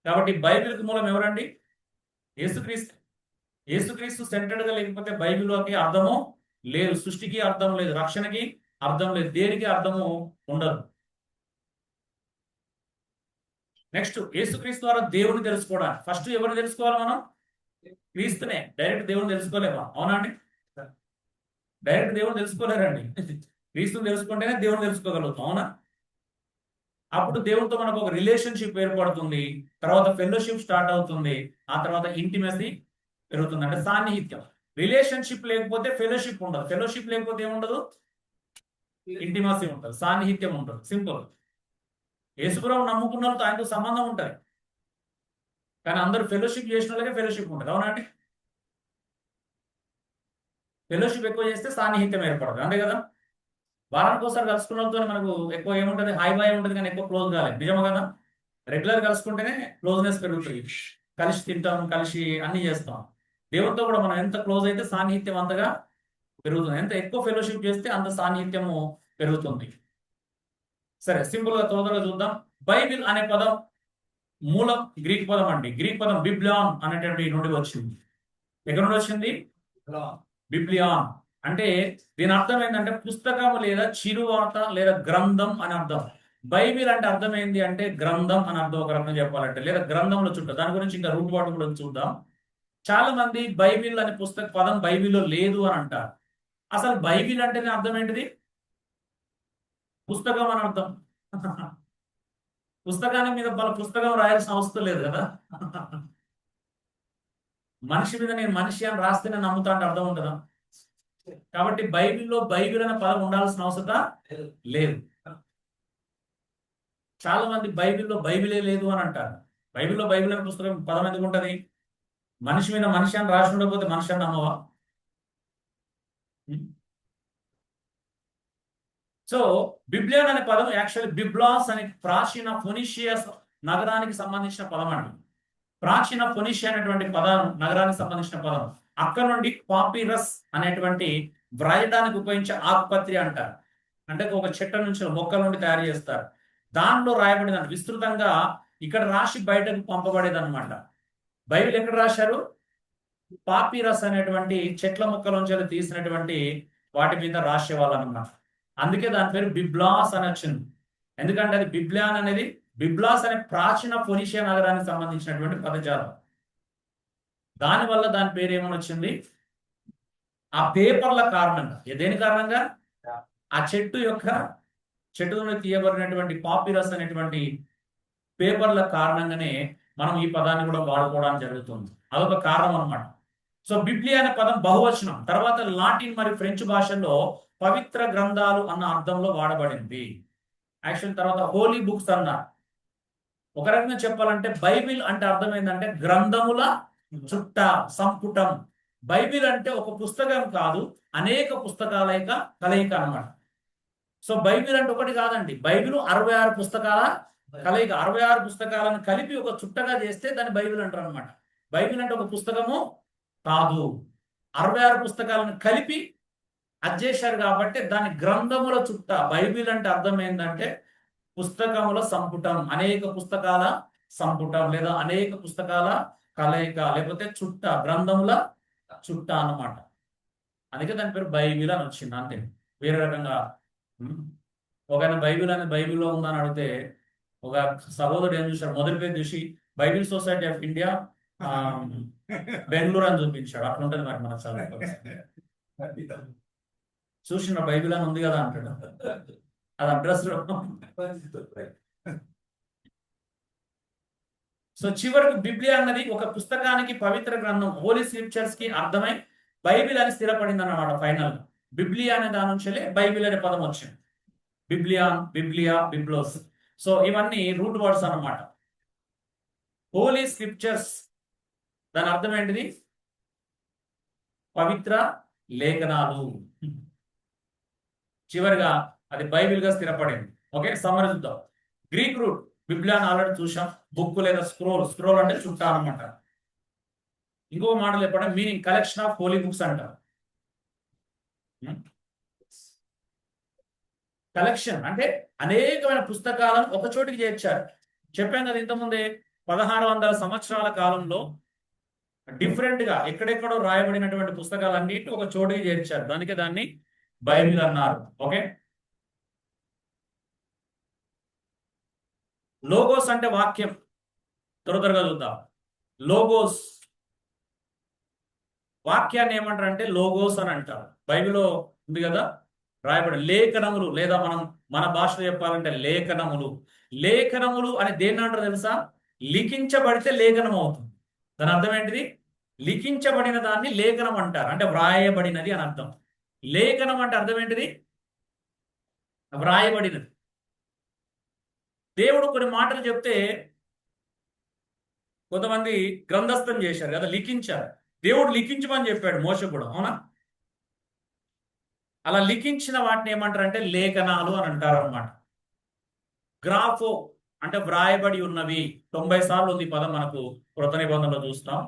కాబట్టి బైబిల్కి మూలం ఎవరండి? యేసుక్రీస్తు. యేసుక్రీస్తు సెంటర్డ్ గా లేకపోతే బైబిల్లోకి అర్థము లేదు, సృష్టికి అర్థం లేదు, రక్షణకి అర్థం లేదు, దేనికి అర్థము ఉండదు. నెక్స్ట్, యేసుక్రీస్తు ద్వారా దేవుని తెలుసుకోవడానికి ఫస్ట్ ఎవరిని తెలుసుకోవాలి మనం? క్రీస్తునే. డైరెక్ట్ దేవుని తెలుసుకోలేమా? అవునా అండి? డైరెక్ట్ దేవుని తెలుసుకోలేరండి. క్రీస్తుని తెలుసుకుంటేనే దేవుని తెలుసుకోగలుగుతాం. అవునా? అప్పుడు దేవునితో మనకు ఒక రిలేషన్షిప్ ఏర్పడుతుంది, తర్వాత ఫెలోషిప్ స్టార్ట్ అవుతుంది, ఆ తర్వాత ఇంటిమసీ పెరుగుతుంది, అంటే సాన్నిహిత్యం. రిలేషన్షిప్ లేకపోతే ఫెలోషిప్ ఉండదు, ఫెలోషిప్ లేకపోతే ఏముండదు? ఇంటిమసీ ఉంటుంది, సాన్నిహిత్యం ఉంటుంది. సింపుల్. యేసుప్రభు నమ్ముకున్న వాళ్ళతో ఆయనతో సంబంధం ఉంటుంది, కానీ అందరూ ఫెలోషిప్ చేసిన వాళ్ళకే ఫెలోషిప్ ఉంటుంది. అవునండి? ఫెలోషిప్ ఎక్కువ చేస్తే సాన్నిహిత్యం ఏర్పడదు, అంతే కదా? వారానికి ఒకసారి కలుసుకున్న వాళ్ళతో మనకు ఎక్కువ ఏముంటుంది? హాయ్ బాయ్ ఉంటుంది, కానీ ఎక్కువ క్లోజ్ కాలేదు. నిజమా కదా? రెగ్యులర్ కలుసుకుంటేనే క్లోజ్నెస్ పెరుగుతుంది, కలిసి తింటాం, కలిసి అన్ని చేస్తాం. దేవునితో కూడా మనం ఎంత క్లోజ్ అయితే సాన్నిహిత్యం అంతగా పెరుగుతుంది. ఎంత ఎక్కువ ఫెలోషిప్ చేస్తే అంత సాన్నిహిత్యము పెరుగుతుంది. సరే, సింపుల్ గా తొందరగా చూద్దాం. బైబిల్ అనే పదం మూలం గ్రీక్ పదం అండి. గ్రీక్ పదం బిబ్లియాన్ అనేటువంటి నుండి వచ్చింది. ఎక్కడ నుండి వచ్చింది? బిబ్లియాన్. అంటే దీని అర్థం ఏంటంటే పుస్తకం లేదా చిరువార్త లేదా గ్రంథం అని అర్థం. బైబిల్ అంటే అర్థం ఏంటి అంటే గ్రంథం అని అర్థం, ఒక రకంగా చెప్పాలంటే, లేదా గ్రంథంలో చుట్టూ. దాని గురించి ఇంకా రూట్ వాటి కూడా చూద్దాం. చాలా మంది బైబిల్ అనే పదం బైబిల్లో లేదు అని అంటారు. అసలు బైబిల్ అంటేనే అర్థం ఏంటిది? పుస్తకం అని అర్థం. పుస్తకానికి మీద పుస్తకం రాయాల్సిన అవసరం లేదు కదా. మనిషి మీద నేను మనిషి అని రాస్తేనే నమ్ముతా అంటే అర్థం ఉంటుందా? కాబట్టి బైబిల్లో బైబిల్ అనే పదం ఉండాల్సిన అవసరం లేదు. చాలా మంది బైబిల్లో బైబిలే లేదు అని అంటారు. బైబిల్లో బైబిల్ అనే పుస్తకం పదం ఎందుకు ఉంటుంది? మనిషి మీద మనిషి అని రాసి ఉండకపోతే మనిషి అని నమ్మవా? సో బిబ్లియన్ అనే పదం యాక్చువల్లీ బిబ్లాస్ అనే ప్రాచీన ఫొనిషియస్ నగరానికి సంబంధించిన పదం అండి. ప్రాచీన ఫొనిషియా అనేటువంటి పదం నగరానికి సంబంధించిన పదం. అక్కడ నుండి పాపిరస్ అనేటువంటి వ్రాయడానికి ఉపయోగించే ఆకుపత్రి అంటారు. అంటే ఒక చెట్టు నుంచి మొక్కల నుండి తయారు చేస్తారు. దానిలో రాయబడిన విస్తృతంగా ఇక్కడ రాసి బయటకు పంపబడేది అనమాట. బైబిల్ ఎక్కడ రాశారు? పాపిరస్ అనేటువంటి చెట్ల మొక్కలోంచి తీసినటువంటి వాటి మీద రాసేవాళ్ళు అనమాట. అందుకే దాని పేరు బిబ్లాస్ అని వచ్చింది. ఎందుకంటే అది బిబ్లియాన్ అనేది, బిబ్లాస్ అనే ప్రాచీన ఫొనిషియా నగరానికి సంబంధించినటువంటి పదజాలం. దానివల్ల దాని పేరు ఏమని వచ్చింది? ఆ పేపర్ల కారణంగా. దేని కారణంగా? ఆ చెట్టు నుండి తీయబడినటువంటి పాపిరస్ అనేటువంటి పేపర్ల కారణంగానే మనం ఈ పదాన్ని కూడా వాడుకోవడానికి జరుగుతుంది. అదొక కారణం అన్నమాట. సో బిబ్లియా అనే పదం బహువచనం. తర్వాత లాటిన్ మరియు ఫ్రెంచ్ భాషల్లో పవిత్ర గ్రంథాలు అన్న అర్థంలో వాడబడింది. యాక్చువల్ తర్వాత హోలీ బుక్స్ అన్నారు. ఒక రకంగా చెప్పాలంటే బైబిల్ అంటే అర్థం ఏంటంటే గ్రంథముల చుట్ట, సంపుటం. బైబిల్ అంటే ఒక పుస్తకం కాదు, అనేక పుస్తకాల కలయిక అన్నమాట. సో బైబిల్ అంటే ఒకటి కాదండి, బైబిల్ 66 పుస్తకాల కలయిక. 66 పుస్తకాలను కలిపి ఒక చుట్టగా చేస్తే దాన్ని బైబిల్ అంటారు అనమాట. బైబిల్ అంటే ఒక పుస్తకము కాదు, 66 పుస్తకాలను కలిపి అది చేశారు కాబట్టి దాని గ్రంథముల చుట్ట. బైబిల్ అంటే అర్థం ఏంటంటే పుస్తకముల సంపుటం, అనేక పుస్తకాల సంపుటం, లేదా అనేక పుస్తకాల కలయిక, లేకపోతే చుట్ట, గ్రంథముల చుట్ట అన్నమాట. అందుకే దాని పేరు బైబిల్ అని వచ్చింది అంతే. వేరే రకంగా ఒక బైబిల్లో ఉందని అడిగితే ఒక సహోదరుడు ఏం చూశాడు, మొదటి పేరు చూసి Bible society of India Bengaluru అని చూపించాడు. అట్లా ఉంటుంది మరి మన చదువు. చూసిన బైబిల్ అని ఉంది కదా అంటాడు, అది అడ్రస్. సో చివరికి బిబ్లియా అన్నది ఒక పుస్తకానికి, పవిత్ర గ్రంథం, హోలీ స్క్రిప్చర్స్ కి అర్థమై బైబిల్ అని స్థిరపడింది అన్నమాట. ఫైనల్ బిబ్లియా అనే దాని నుంచి బైబిల్ అనే పదం వచ్చింది. Biblia, biblos. సో ఇవన్నీ రూట్ వర్డ్స్ అన్నమాట. హోలీ స్క్రిప్చర్స్ దాని అర్థం ఏంటిది? పవిత్ర లేఖనాలు. చివరిగా అది బైబిల్ గా స్థిరపడింది. ఓకే, సమ్మరి చూద్దాం. గ్రీక్ రూట్ బిబ్లియాని ఆల్రెడీ చూసాం. బుక్ లేదా స్క్రోల్ అంటే చుట్ట అనమాట. ఇంకో మాటలు చెప్పడం meaning collection of holy books అంటారు. కలెక్షన్ అంటే అనేకమైన పుస్తకాలను ఒక చోటికి చేర్చారు. చెప్పాం కదా ఇంతకుముందే, 1600 సంవత్సరాల కాలంలో డిఫరెంట్ గా ఎక్కడెక్కడో రాయబడినటువంటి పుస్తకాలన్నింటినీ ఒక చోటికి చేర్చారు. దానికి దాన్ని బైబిల్ అన్నారు. ఓకే, లోగోస్ అంటే వాక్యం. త్వరగా చూద్దాం. లోగోస్ వాక్యాన్ని ఏమంటారు అంటే లోగోస్ అని అంటారు. బైబిల్లో ఉంది కదా రాయబడి లేఖనములు, లేదా మన భాషలో చెప్పాలంటే లేఖనములు అని దేన్ని అంటారు తెలుసా? లిఖించబడితే లేఖనం అవుతుంది. దాని అర్థం ఏంటిది? లిఖించబడిన దాన్ని లేఖనం అంటారు, అంటే వ్రాయబడినది అని అర్థం. లేఖనం అంటే అర్థం ఏంటిది? వ్రాయబడినది. దేవుడు కొన్ని మాటలు చెప్తే కొంతమంది గ్రంథస్థం చేశారు కదా, లిఖించారు. దేవుడు లిఖించమని చెప్పాడు మోషే కూడా, అవునా? అలా లిఖించిన వాటిని ఏమంటారు అంటే లేఖనాలు అని అంటారు అనమాట. గ్రాఫో అంటే వ్రాయబడి ఉన్నవి. 90 సార్లు ఉంది పదం మనకు కృత నిబంధనలో చూస్తాం.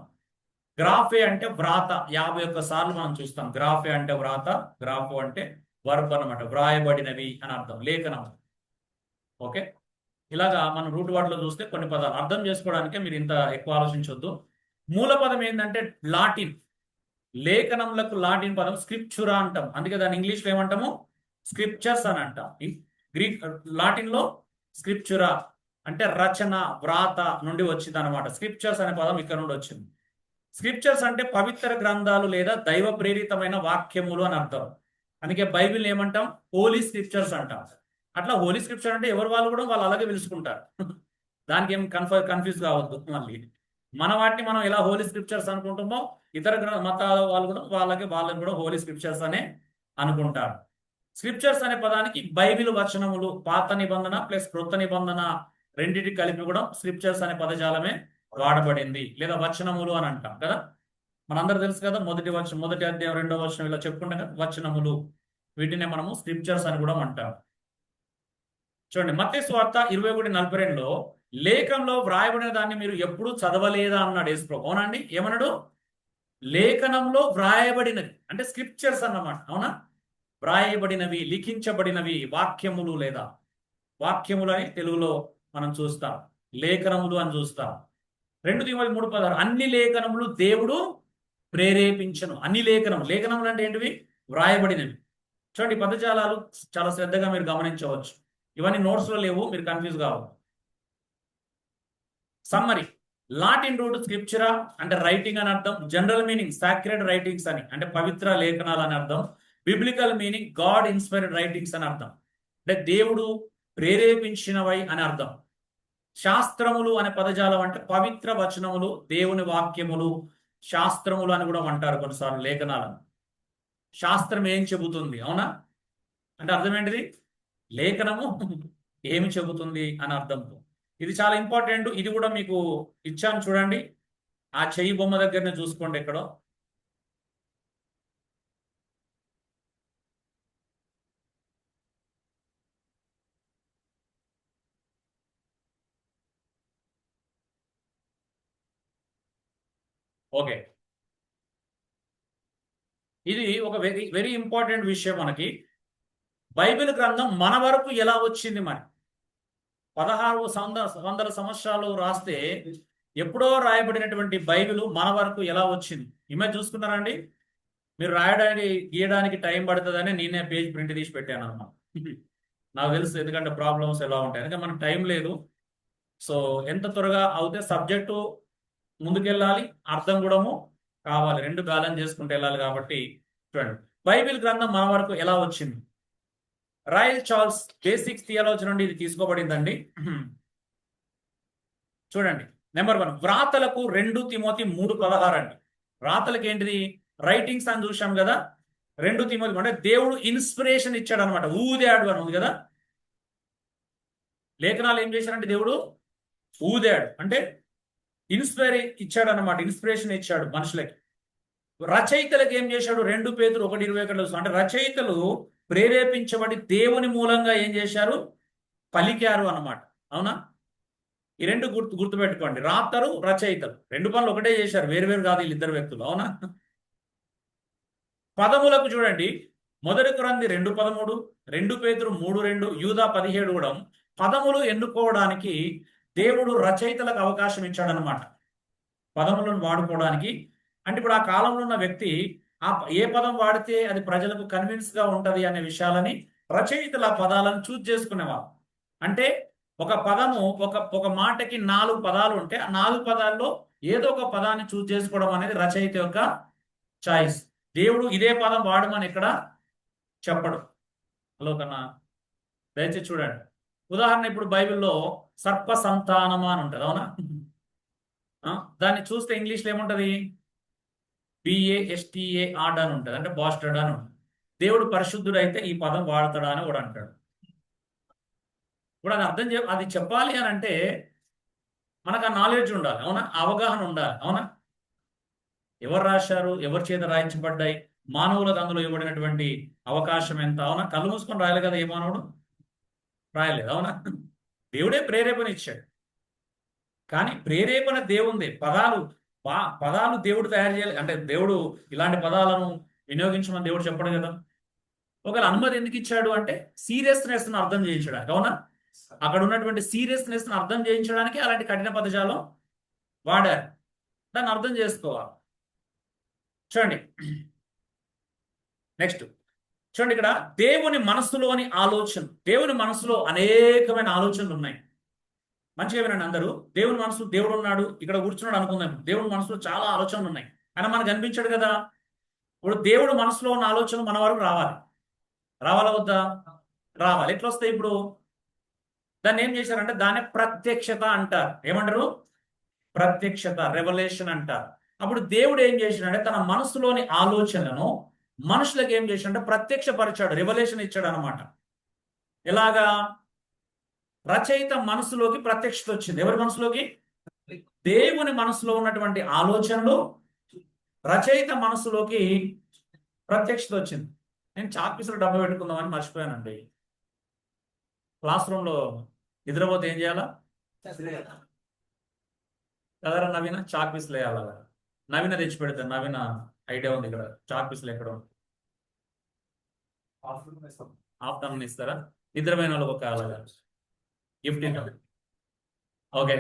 గ్రాఫే అంటే వ్రాత 51 సార్లు మనం చూస్తాం. గ్రాఫే అంటే వ్రాత, గ్రాఫో అంటే వర్బ్ అనమాట. వ్రాయబడినవి అని అర్థం, లేఖనం. ఓకే, ఇలాగా మనం రూట్ వాటిలో చూస్తే కొన్ని పదాలు అర్థం చేసుకోవడానికే మీరు ఇంత ఎక్కువ ఆలోచించొద్దు. మూల పదం ఏంటంటే లాటిన్. లేఖనములకు లాటిన్ పదం స్క్రిప్చురా అంటాం. అందుకే దాన్ని ఇంగ్లీష్లో ఏమంటాము? స్క్రిప్చర్స్ అని అంటాం. లాటిన్ లో స్క్రిప్చురా అంటే రచన, వ్రాత నుండి వచ్చింది అనమాట. స్క్రిప్చర్స్ అనే పదం ఇక్కడ నుండి వచ్చింది. స్క్రిప్చర్స్ అంటే పవిత్ర గ్రంథాలు లేదా దైవ ప్రేరితమైన వాక్యములు అని అర్థం. అందుకే బైబిల్ ఏమంటాం? హోలీ స్క్రిప్చర్స్ అంటాం. అట్లా హోలీ స్క్రిప్చర్ అంటే ఎవరు వాళ్ళు కూడా వాళ్ళు అలాగే పిలుచుకుంటారు. దానికి ఏం కన్ఫ్యూజ్ కావద్దు. మళ్ళీ మన వాటిని మనం ఎలా హోలీ స్క్రిప్చర్స్ అనుకుంటామో, ఇతర మతాల వాళ్ళు కూడా వాళ్ళకి కూడా హోలీ స్క్రిప్చర్స్ అనే అనుకుంటారు. స్క్రిప్చర్స్ అనే పదానికి బైబిల్ వచనములు, పాత నిబంధన ప్లస్ కృత నిబంధన రెండింటికి కలిపి కూడా స్క్రిప్చర్స్ అనే పదజాలమే వాడబడింది, లేదా వచనములు అని అంటాం కదా. మనందరూ తెలుసు కదా, మొదటి అధ్యాయం 2వ వచనం ఇలా చెప్పుకుంటాం కదా, వచనములు. వీటినే మనము స్క్రిప్చర్స్ అని కూడా అంటాం. చూడండి, మత్తయి సువార్త 21:42లో లేఖనంలో వ్రాయబడిన దాన్ని మీరు ఎప్పుడూ చదవలేదా అన్నాడు యేసుప్రభు. అవునండి, ఏమన్నాడు? లేఖనంలో వ్రాయబడినది అంటే స్క్రిప్చర్స్ అన్నమాట. అవునా? వ్రాయబడినవి, లిఖించబడినవి, వాక్యములు లేదా వాక్యములు అని తెలుగులో మనం చూస్తాం, లేఖనములు అని చూస్తాం. 2 తిమోతి 3:16 అన్ని లేఖనములు దేవుడు ప్రేరేపించను. అన్ని లేఖనములు అంటే ఏంటివి? వ్రాయబడినవి. చూడండి, పదజాలాలు చాలా శ్రద్ధగా మీరు గమనించవచ్చు. ఇవన్నీ నోట్స్లో లేవు, మీరు కన్ఫ్యూజ్ కావు. సమ్మరీ, లాటిన్ రూట్ స్క్రిప్చురా అంటే రైటింగ్ అని అర్థం. జనరల్ మీనింగ్ సాక్రెడ్ రైటింగ్స్ అని అంటే పవిత్ర లేఖనాలు అని అర్థం. Biblical meaning God inspired writings అని అర్థం, అంటే దేవుడు ప్రేరేపించినవై అని అర్థం. శాస్త్రములు అనే పదజాలం అంటే పవిత్ర వచనములు, దేవుని వాక్యములు, శాస్త్రములు అని కూడా అంటారు కొన్నిసార్లు లేఖనాలను. శాస్త్రం ఏం చెబుతుంది? అవునా, అంటే అర్థం ఏంటిది? లేఖనము ఏమి చెబుతుంది అని అర్థంతో. ఇది చాలా ఇంపార్టెంట్. ఇది కూడా మీకు ఇచ్చాను చూడండి, ఆ చెయ్యి బొమ్మ దగ్గరనే చూసుకోండి ఎక్కడో. ఓకే, ఇది ఒక వెరీ వెరీ ఇంపార్టెంట్ విషయం. మనకి బైబిల్ గ్రంథం మన వరకు ఎలా వచ్చింది? మరి 1600 సంవత్సరాలు రాస్తే ఎప్పుడో రాయబడినటువంటి బైబిల్ మన వరకు ఎలా వచ్చింది? ఇమేజ్ చూసుకున్నారండి? మీరు రాయడానికి గీయడానికి టైం పడుతుందని నేనే పేజ్ ప్రింట్ తీసి పెట్టాను అన్నమాట. నాకు తెలుసు ఎందుకంటే ప్రాబ్లమ్స్ ఎలా ఉంటాయి, ఎందుకంటే మనకు టైం లేదు. సో ఎంత త్వరగా అవుతే సబ్జెక్టు ముందుకెళ్ళాలి, అర్థం కూడా కావాలి, రెండు బ్యాలెన్స్ చేసుకుంటూ వెళ్ళాలి. కాబట్టి చూడండి, బైబిల్ గ్రంథం మన వరకు ఎలా వచ్చింది. రాయల్ చార్ల్స్ బేసిక్స్ థియాలజీ నుండి ఇది తీసుకోబడిందండి. చూడండి, నెంబర్ 1 వ్రాతలకు 2 తిమోతి 3:16 అండి. వ్రాతలకు ఏంటిది? రైటింగ్స్ అని చూసాం కదా. 2 తిమోతి అంటే దేవుడు ఇన్స్పిరేషన్ ఇచ్చాడు అనమాట. ఊదాడు అని ఉంది కదా. లేఖనాలు ఏం చేశాడంటే దేవుడు ఊదాడు అంటే ఇన్స్పైర్ ఇచ్చాడు అనమాట. ఇన్స్పిరేషన్ ఇచ్చాడు మనుషులకి. రచయితలకు ఏం చేశాడు? 2 పేతురు 1:21 అంటే రచయితలు ప్రేరేపించబడి దేవుని మూలంగా ఏం చేశారు? పలికారు అన్నమాట. అవునా? ఈ రెండు గుర్తుపెట్టుకోండి. రాతరు, రచయితలు 2 పనులు ఒకటే చేశారు, వేరు కాదు వీళ్ళిద్దరు వ్యక్తులు. అవునా? పదములకు చూడండి, 1 కొరింథీ 2:13, 2 పేతురు 3:2, యూదా 17 కూడా పదములు ఎన్నుకోవడానికి దేవుడు రచయితలకు అవకాశం ఇచ్చాడనమాట. పదములను వాడుకోవడానికి. అంటే ఇప్పుడు ఆ కాలంలో ఉన్న వ్యక్తి ఏ పదం వాడితే అది ప్రజలకు కన్విన్స్ గా ఉంటది అనే విషయాలని రచయితలు ఆ పదాలను చూజ్ చేసుకునేవారు. అంటే ఒక పదము ఒక మాటకి 4 పదాలు ఉంటే ఆ 4 పదాల్లో ఏదో ఒక పదాన్ని చూజ్ చేసుకోవడం అనేది రచయిత యొక్క చాయిస్. దేవుడు ఇదే పదం వాడమని ఇక్కడ చెప్పడు. హలో కన్నా, దయచేసి చూడండి. ఉదాహరణ, ఇప్పుడు బైబిల్లో సర్ప సంతానమా అని ఉంటుంది. అవునా? దాన్ని చూస్తే ఇంగ్లీష్లో ఏముంటది? BASTARD అని ఉంటుంది, అంటే బాస్టర్డ్ అని ఉంటుంది. దేవుడు పరిశుద్ధుడు అయితే ఈ పదం వాడతాడా అని కూడా అంటాడు. ఇప్పుడు అది అది చెప్పాలి అని అంటే మనకు ఆ నాలెడ్జ్ ఉండాలి. అవునా? అవగాహన ఉండాలి. అవునా? ఎవరు రాశారు, ఎవరి చేత రాయించబడ్డాయి, మానవులకు అందులో ఇవ్వబడినటువంటి అవకాశం ఎంత? అవునా? కళ్ళు మూసుకొని రాయాలి కదా ఏ మానవుడు? రాయలేదు. అవునా? దేవుడే ప్రేరేపణ ఇచ్చాడు. కానీ ప్రేరేపణ దేవుంది. పదాలు దేవుడు తయారు చేయాలి. అంటే దేవుడు ఇలాంటి పదాలను వినియోగించమని దేవుడు చెప్పడు కదా. ఒకవేళ అనుమతి ఎందుకు ఇచ్చాడు అంటే సీరియస్నెస్ ను అర్థం చేయించడానికి. అవునా? అక్కడ ఉన్నటువంటి సీరియస్నెస్ ను అర్థం చేయించడానికి అలాంటి కఠిన పదజాలం వాడారు. దాన్ని అర్థం చేసుకోవాలి. చూడండి, నెక్స్ట్ చూడండి, ఇక్కడ దేవుని మనస్సులోని ఆలోచన. దేవుని మనసులో అనేకమైన ఆలోచనలు ఉన్నాయి. మంచిగా వినండి అందరూ. దేవుని మనసులో దేవుడు ఉన్నాడు, ఇక్కడ కూర్చున్నాడు అనుకుందాం. దేవుని మనసులో చాలా ఆలోచనలు ఉన్నాయి. ఆయన మనకు కనిపించాడు కదా. ఇప్పుడు దేవుడు మనసులో ఉన్న ఆలోచనలు మన వరకు రావాలి. రావాలా వద్దా? రావాలి. ఎట్లా వస్తాయి? ఇప్పుడు దాన్ని ఏం చేశారంటే దాన్ని ప్రత్యక్షత అంటారు. ఏమంటారు? ప్రత్యక్షత, రెవల్యూషన్ అంటారు. అప్పుడు దేవుడు ఏం చేశాడంటే తన మనసులోని ఆలోచనలను మనుషులకు ఏం చేశాడంటే ప్రత్యక్షపరిచాడు, రెవల్యూషన్ ఇచ్చాడు అనమాట. ఎలాగా? రచయిత మనసులోకి ప్రత్యక్షత వచ్చింది. ఎవరి మనసులోకి? దేవుని మనసులో ఉన్నటువంటి ఆలోచనలు రచయిత మనసులోకి ప్రత్యక్షత వచ్చింది. నేను చాక్పీసులు డబ్బా పెట్టుకుందామని మర్చిపోయానండి. క్లాస్ రూమ్లో నిద్రపోతే ఏం చేయాలా కదరా నవీన? చాక్పీసులు వేయాలా? నవీన తెచ్చి పెడతాను. నవీన ఐడియా ఉంది. ఇక్కడ చాక్పీసులు ఎక్కడ ఆఫ్టర్నూన్ ఇస్తారా? నిద్రపోయిన వాళ్ళకి ఒక అలాగా గిఫ్ట్ ఇద్దాం. ఓకే.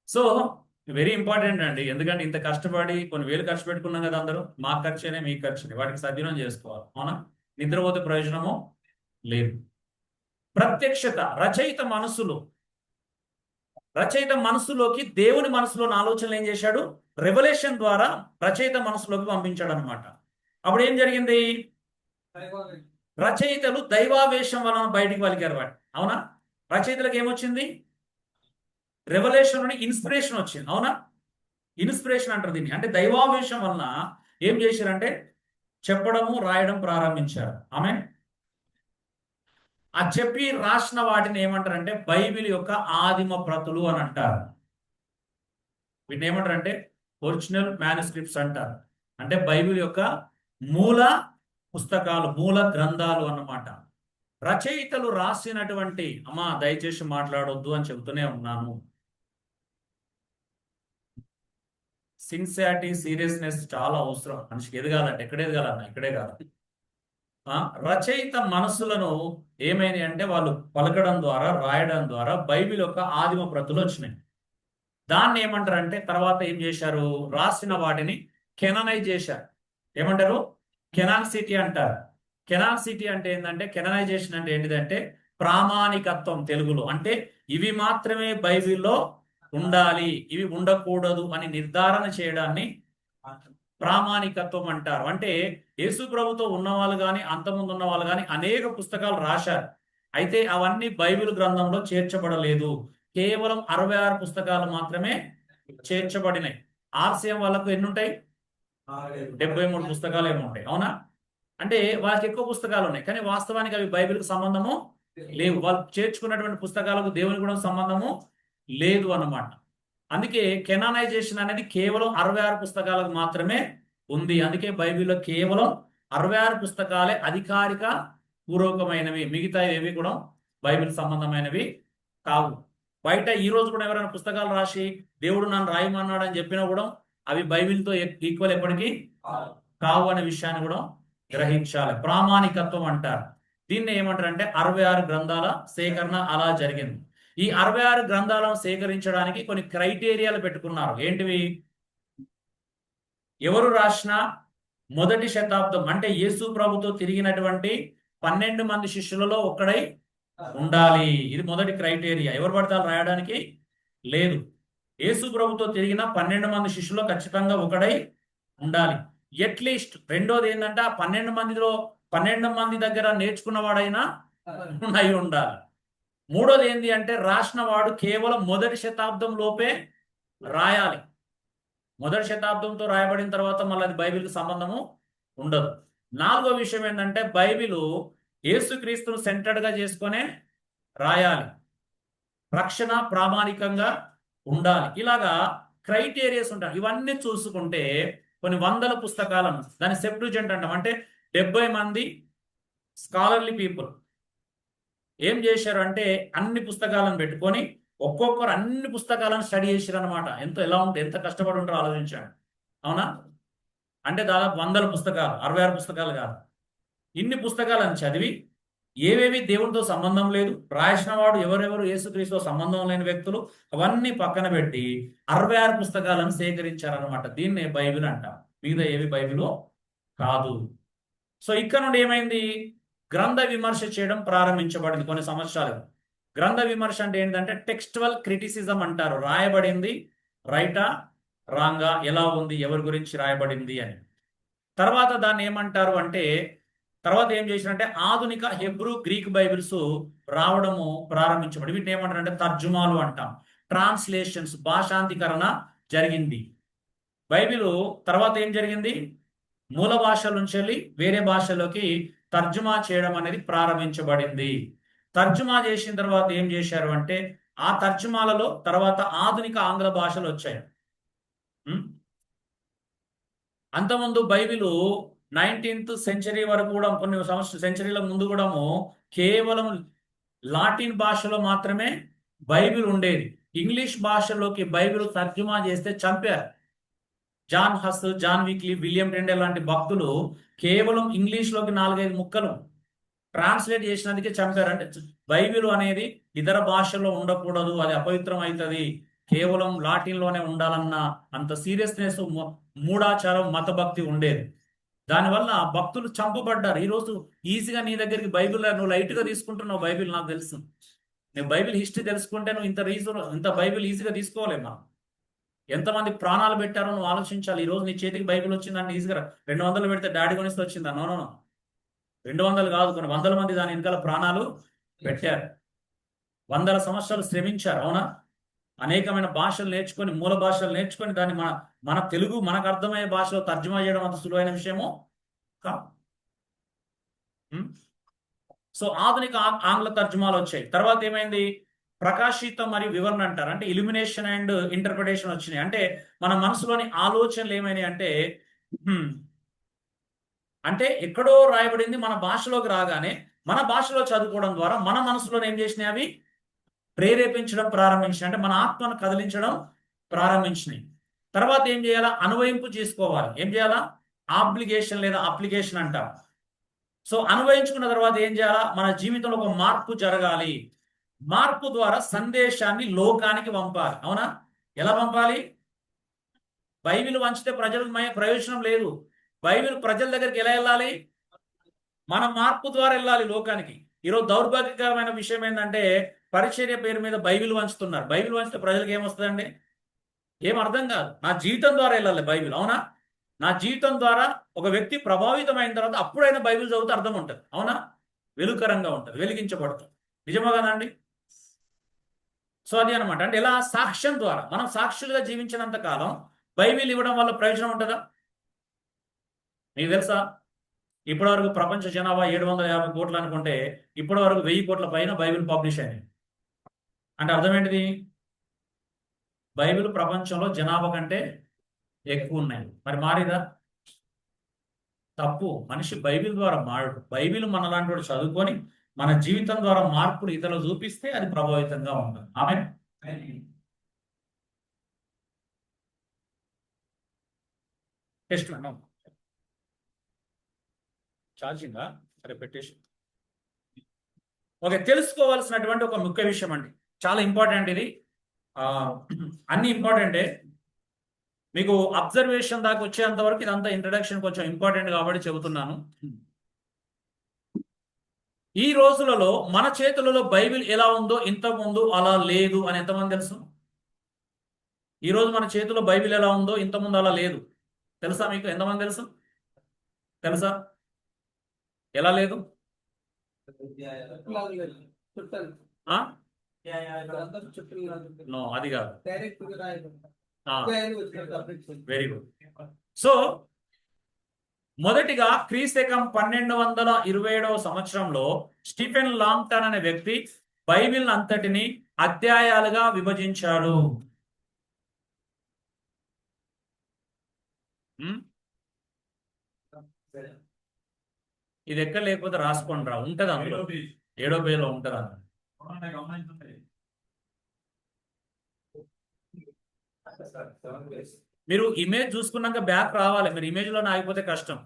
సో వెరీ ఇంపార్టెంట్ అండి. ఎందుకంటే ఇంత కష్టపడి కొన్ని వేలు ఖర్చు పెట్టుకున్నాం కదా అందరూ. మా ఖర్చునే మీ ఖర్చునే, వాటికి సద్వినియోగం చేసుకోవాలి. అవునా? నిద్రపోతే ప్రయోజనము లేదు. ప్రత్యక్షత, రచయిత మనసులోకి దేవుని మనసులోని ఆలోచనలు ఏం చేశాడు? రెవల్యూషన్ ద్వారా రచయిత మనసులోకి పంపించాడు అనమాట. అప్పుడు ఏం జరిగింది? రచయితలు దైవావేశం వలన బయటికి పలికారు వాటి. అవునా? రచయితలకు ఏమొచ్చింది? రెవల్యూషన్ అని ఇన్స్పిరేషన్ వచ్చింది. అవునా? ఇన్స్పిరేషన్ అంటారు దీన్ని. అంటే దైవావేశం వలన ఏం చేశారంటే చెప్పడము, రాయడం ప్రారంభించారు. ఆమె ఆ చెప్పి రాసిన వాటిని ఏమంటారంటే బైబిల్ యొక్క ఆదిమ ప్రతులు అని అంటారు. వీటిని ఏమంటారంటే ఒరిజినల్ మ్యానుస్క్రిప్ట్స్ అంటారు. అంటే బైబిల్ యొక్క మూల పుస్తకాలు, మూల గ్రంథాలు అన్నమాట. రచయితలు రాసినటువంటి, అమ్మా దయచేసి మాట్లాడొద్దు అని చెబుతూనే ఉన్నాను. సిన్సియారిటీ, సీరియస్నెస్ చాలా అవసరం మనిషికి. ఎదగాలంటే ఎక్కడ ఎదగాలన్నా ఇక్కడే కాదు. రచయిత మనస్సులను ఏమైనాయి అంటే వాళ్ళు పలకడం ద్వారా, రాయడం ద్వారా బైబిల్ యొక్క ఆదిమ ప్రతులు వచ్చినాయి. దాన్ని ఏమంటారంటే తర్వాత ఏం చేశారు, రాసిన వాటిని కెననైజ్ చేశారు. ఏమంటారు? కెనానిసిటీ అంటారు. కెనానిసిటీ అంటే ఏంటంటే, కెననైజేషన్ అంటే ఏంటిదంటే ప్రామాణికత్వం తెలుగులో. అంటే ఇవి మాత్రమే బైబిల్లో ఉండాలి, ఇవి ఉండకూడదు అని నిర్ధారణ చేయడాన్ని ప్రామాణికత్వం అంటారు. అంటే యేసు ప్రభుతో ఉన్నవాళ్ళు కానీ అంతకుముందు ఉన్న వాళ్ళు కానీ అనేక పుస్తకాలు రాశారు. అయితే అవన్నీ బైబిల్ గ్రంథంలో చేర్చబడలేదు. కేవలం 66 పుస్తకాలు మాత్రమే చేర్చబడినాయి. ఆర్సీఎం వాళ్ళకు ఎన్ని ఉంటాయి? 73 పుస్తకాలు ఏమి ఉంటాయి, అవునా? అంటే వాళ్ళకి ఎక్కువ పుస్తకాలు ఉన్నాయి, కానీ వాస్తవానికి అవి బైబిల్కి సంబంధము లేవు. వాళ్ళు చేర్చుకున్నటువంటి పుస్తకాలకు దేవునికి కూడా సంబంధము లేదు అన్నమాట. అందుకే కెనానైజేషన్ అనేది కేవలం 66 పుస్తకాలకు మాత్రమే ఉంది. అందుకే బైబిల్లో కేవలం 66 పుస్తకాలే అధికారిక పూర్వకమైనవి, మిగతా ఏవి కూడా బైబిల్ సంబంధమైనవి కావు. బయట ఈ రోజు కూడా ఎవరైనా పుస్తకాలు రాసి దేవుడు నన్ను రాయమన్నాడు అని చెప్పినా కూడా అవి బైబిల్తో ఈక్వల్ ఎప్పటికీ కావు అనే విషయాన్ని కూడా గ్రహించాలి. ప్రామాణికత్వం అంటారు దీన్ని. ఏమంటారంటే 66 గ్రంథాల సేకరణ అలా జరిగింది. ఈ 66 గ్రంథాలను సేకరించడానికి కొన్ని క్రైటీరియాలు పెట్టుకున్నారు. ఏంటివి? ఎవరు రాసిన మొదటి శతాబ్దం అంటే యేసు ప్రభుతో తిరిగినటువంటి 12 మంది శిష్యులలో ఒక్కడై ఉండాలి. ఇది మొదటి క్రైటీరియా. ఎవరు పడతారు రాయడానికి లేదు. యేసు ప్రభుతో తిరిగిన 12 మంది శిష్యుల్లో ఖచ్చితంగా ఒకడై ఉండాలి ఎట్లీస్ట్. రెండోది ఏంటంటే ఆ 12 మంది దగ్గర నేర్చుకున్నవాడైనా అయి ఉండాలి. మూడోది ఏంటి అంటే రాసిన వాడు కేవలం మొదటి శతాబ్దం లోపే రాయాలి. మొదటి శతాబ్దంతో రాయబడిన తర్వాత మళ్ళీ అది బైబిల్కి సంబంధము ఉండదు. నాలుగో విషయం ఏంటంటే బైబిలు యేసుక్రీస్తును సెంటర్డ్గా చేసుకునే రాయాలి. రక్షణ ప్రామాణికంగా ఉండాలి. ఇలాగా క్రైటీరియాస్ ఉంటాయి. ఇవన్నీ చూసుకుంటే కొన్ని వందల పుస్తకాలను, దాని సెప్టుజెంట్ అంటాం. అంటే 70 మంది స్కాలర్లీ పీపుల్ ఏం చేశారు అంటే అన్ని పుస్తకాలను పెట్టుకొని ఒక్కొక్కరు అన్ని పుస్తకాలను స్టడీ చేశారు అనమాట. ఎలా ఉంటుంది, ఎంత కష్టపడి ఉంటారో ఆలోచించండి, అవునా? అంటే దాదాపు 100 పుస్తకాలు, 66 పుస్తకాలు కాదు. ఇన్ని పుస్తకాలను చదివి ఏవేవి దేవునితో సంబంధం లేదు, రాసిన వాడు ఎవరెవరు యేసుక్రీస్తుతో సంబంధం లేని వ్యక్తులు, అవన్నీ పక్కన పెట్టి 66 పుస్తకాలను సేకరించారనమాట. దీన్నే బైబిల్ అంటాం. మిగతా ఏవి బైబిల్ కాదు. సో ఇక్కడ నుండి ఏమైంది? గ్రంథ విమర్శ చేయడం ప్రారంభించబడింది కొన్ని సంవత్సరాలు. గ్రంథ విమర్శ అంటే ఏంటంటే టెక్స్టువల్ క్రిటిసిజం అంటారు. రాయబడింది రైటా రాంగా, ఎలా ఉంది, ఎవరి గురించి రాయబడింది అని. తర్వాత దాన్ని ఏమంటారు అంటే, తర్వాత ఏం చేసినంటే ఆధునిక హెబ్రూ గ్రీక్ బైబిల్స్ రావడము ప్రారంభించబడి వీటిని ఏమంటారు అంటే తర్జుమాలు అంటాం. ట్రాన్స్లేషన్స్, భాషాంతీకరణ జరిగింది. బైబిల్ తర్వాత ఏం జరిగింది? మూల భాషల నుంచి వెళ్ళి వేరే భాషలోకి తర్జుమా చేయడం అనేది ప్రారంభించబడింది. తర్జుమా చేసిన తర్వాత ఏం చేశారు అంటే ఆ తర్జుమాలలో తర్వాత ఆధునిక ఆంగ్ల భాషలు వచ్చాయి. అంతకుముందు బైబిల్ 19th సెంచరీ వరకు కూడా, కొన్ని సెంచరీల ముందు కూడా కేవలం లాటిన్ భాషలో మాత్రమే బైబిల్ ఉండేది. ఇంగ్లీష్ భాషలోకి బైబిల్ తర్జుమా చేస్తే చంపారు. John Huss, John Wycliffe, William Tyndale లాంటి భక్తులు కేవలం ఇంగ్లీష్లోకి 4-5 ముక్కలు ట్రాన్స్లేట్ చేసినందుకే చంపారు. అంటే బైబిల్ అనేది ఇతర భాషల్లో ఉండకూడదు, అది అపవిత్రం అవుతుంది, కేవలం లాటిన్లోనే ఉండాలన్న అంత సీరియస్నెస్, మూఢాచారం, మతభక్తి ఉండేది. దానివల్ల భక్తులు చంపబడ్డారు. ఈరోజు ఈజీగా నీ దగ్గరికి బైబిల్, నువ్వు లైట్గా తీసుకుంటున్నావు బైబిల్, నాకు తెలుసు. నేను బైబిల్ హిస్టరీ తెలుసుకుంటే నువ్వు ఇంత బైబిల్ ఈజీగా తీసుకోలేమా? ఎంతమంది ప్రాణాలు పెట్టారో నువ్వు ఆలోచించాలి. ఈరోజు నీ చేతికి బైబిల్ వచ్చిందని ఈజీగా 200 పెడితే డాడీ కొనిస్తే వచ్చిందా? నో 200 కాదు, కొన్ని 100 మంది దాని వెనకాల ప్రాణాలు పెట్టారు. 100 సంవత్సరాలు శ్రమించారు, అవునా? అనేకమైన భాషలు నేర్చుకొని, మూల భాషలు నేర్చుకొని దాన్ని మన తెలుగు మనకు అర్థమయ్యే భాషలో తర్జుమా చేయడం అంత సులువైన విషయము కాదు. సో ఆధునిక ఆంగ్ల తర్జుమాలు వచ్చాయి. తర్వాత ఏమైంది? ప్రకాశితం మరియు వివరణ అంటారు. అంటే ఇల్యూమినేషన్ అండ్ ఇంటర్ప్రిటేషన్ వచ్చినాయి. అంటే మన మనసులోని ఆలోచనలు ఏమైనాయి అంటే ఎక్కడో రాయబడింది మన భాషలోకి రాగానే మన భాషలో చదువుకోవడం ద్వారా మన మనసులో ఏం చేసినాయి? అవి ప్రేరేపించడం ప్రారంభించినాయి. అంటే మన ఆత్మను కదిలించడం ప్రారంభించినాయి. తర్వాత ఏం చేయాలా? అనువయింపు చేసుకోవాలి. ఏం చేయాలా? ఆబ్లిగేషన్ లేదా అప్లికేషన్ అంటాం. సో అనువయించుకున్న తర్వాత ఏం చేయాలా? మన జీవితంలో ఒక మార్పు జరగాలి. మార్పు ద్వారా సందేశాన్ని లోకానికి పంపాలి, అవునా? ఎలా పంపాలి? బైబిల్ వంచితే ప్రజలకు ప్రయోజనం లేదు. బైబిల్ ప్రజల దగ్గరికి ఎలా వెళ్ళాలి? మన మార్పు ద్వారా వెళ్ళాలి లోకానికి. ఈరోజు దౌర్భాగ్యకరమైన విషయం ఏంటంటే పరిచర్య పేరు మీద బైబిల్ వంచుతున్నారు. బైబిల్ వంచితే ప్రజలకు ఏమొస్తుందండి? ఏం అర్థం కాదు. నా జీవితం ద్వారా వెళ్ళాలి బైబిల్, అవునా? నా జీవితం ద్వారా ఒక వ్యక్తి ప్రభావితమైన తర్వాత అప్పుడైనా బైబిల్ చదివితే అర్థం ఉంటుంది, అవునా? వెలుకరంగా ఉంటుంది, వెలిగించబడుతుంది. నిజమా కదండి? సో అది అనమాట. అంటే ఎలా? సాక్ష్యం ద్వారా. మనం సాక్షులుగా జీవించినంత కాలం బైబిల్ ఇవ్వడం వల్ల ప్రయోజనం ఉంటుందా? మీకు తెలుసా, ఇప్పటివరకు ప్రపంచ జనాభా 750 కోట్లు అనుకుంటే ఇప్పటి వరకు 1000 కోట్ల పైన బైబిల్ పబ్లిష్ అయింది. అంటే అర్థం ఏంటిది? బైబిల్ ప్రపంచంలో జనాభా కంటే ఎక్కువ ఉన్నాయి. మరి మారిదా? తప్పు. మనిషి బైబిల్ ద్వారా మారడు. బైబిల్ మనలాంటి వాడు చదువుకొని మన జీవితం ద్వారా మార్పులు ఇతరులు చూపిస్తే అది ప్రభావితంగా ఉంటుంది. ఆమె టెస్ట్ ఛార్జింగా సరే పెట్టేసి. ఓకే, తెలుసుకోవాల్సినటువంటి ఒక ముఖ్య విషయం అండి, చాలా ఇంపార్టెంట్ ఇది. అన్ని ఇంపార్టెంటే. మీకు అబ్జర్వేషన్ దాకా వచ్చేంత వరకు ఇదంతా ఇంట్రడక్షన్ కొంచెం ఇంపార్టెంట్ కాబట్టి చెబుతున్నాను. ఈ రోజులలో మన చేతులలో బైబిల్ ఎలా ఉందో ఇంతకుముందు అలా లేదు అని ఎంతమంది తెలుసు? ఈ రోజు మన చేతిలో బైబిల్ ఎలా ఉందో ఇంతకుముందు అలా లేదు. తెలుసా మీకు? ఎంతమంది తెలుసు? తెలుసా ఎలా లేదు? ఆ? నో, అది కాదు. Very good. సో మొదటిగా క్రీస్తకం 1227 సంవత్సరంలో స్టీఫెన్ లాంగ్టన్ అనే వ్యక్తి బైబిల్ అంతటిని అధ్యాయాలుగా విభజించాడు. ఇది ఎక్కడ లేకపోతే రాసుకోండి రా, ఉంటది అందులో, 7వ పేజీలో ఉంటది అన్న. మీరు ఇమేజ్ చూసుకున్నాక బ్యాక్ రావాలి. మీరు ఇమేజ్ లో ఆగిపోతే కష్టం.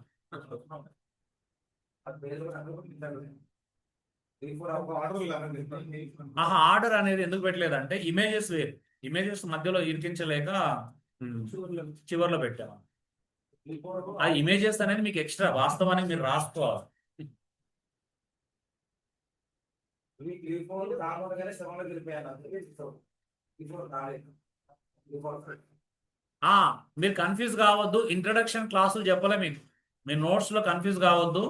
ఆహా, ఆర్డర్ అనేది ఎందుకు పెట్టలేదంటే ఇమేజెస్ వేరు. ఇమేజెస్ మధ్యలో ఇరికించలేక చివర్లో పెట్టాము. ఆ ఇమేజెస్ అనేది మీకు ఎక్స్ట్రా, వాస్తవానికి మీరు రాసుకోవాలి. మీరు కన్ఫ్యూజ్ కావద్దు. ఇంట్రడక్షన్ క్లాసులు చెప్పలే మీకు. మీ నోట్స్ లో కన్ఫ్యూజ్ కావద్దు.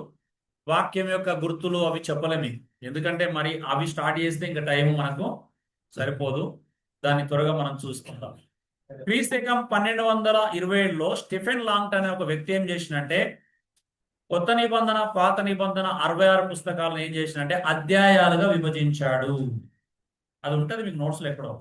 వాక్యం యొక్క గుర్తులు అవి చెప్పలే మీకు. ఎందుకంటే మరి అవి స్టార్ట్ చేస్తే ఇంకా టైం మనకు సరిపోదు. దాన్ని త్వరగా మనం చూసుకుంటాం. క్రీస్తకం 1227లో స్టీఫెన్ లాంగ్టన్ అనే ఒక వ్యక్తి ఏం చేసినంటే కొత్త నిబంధన, పాత నిబంధన 66 పుస్తకాలను ఏం చేసినంటే అధ్యాయాలుగా విభజించాడు. అది ఉంటది మీకు నోట్స్ లో ఎక్కడో.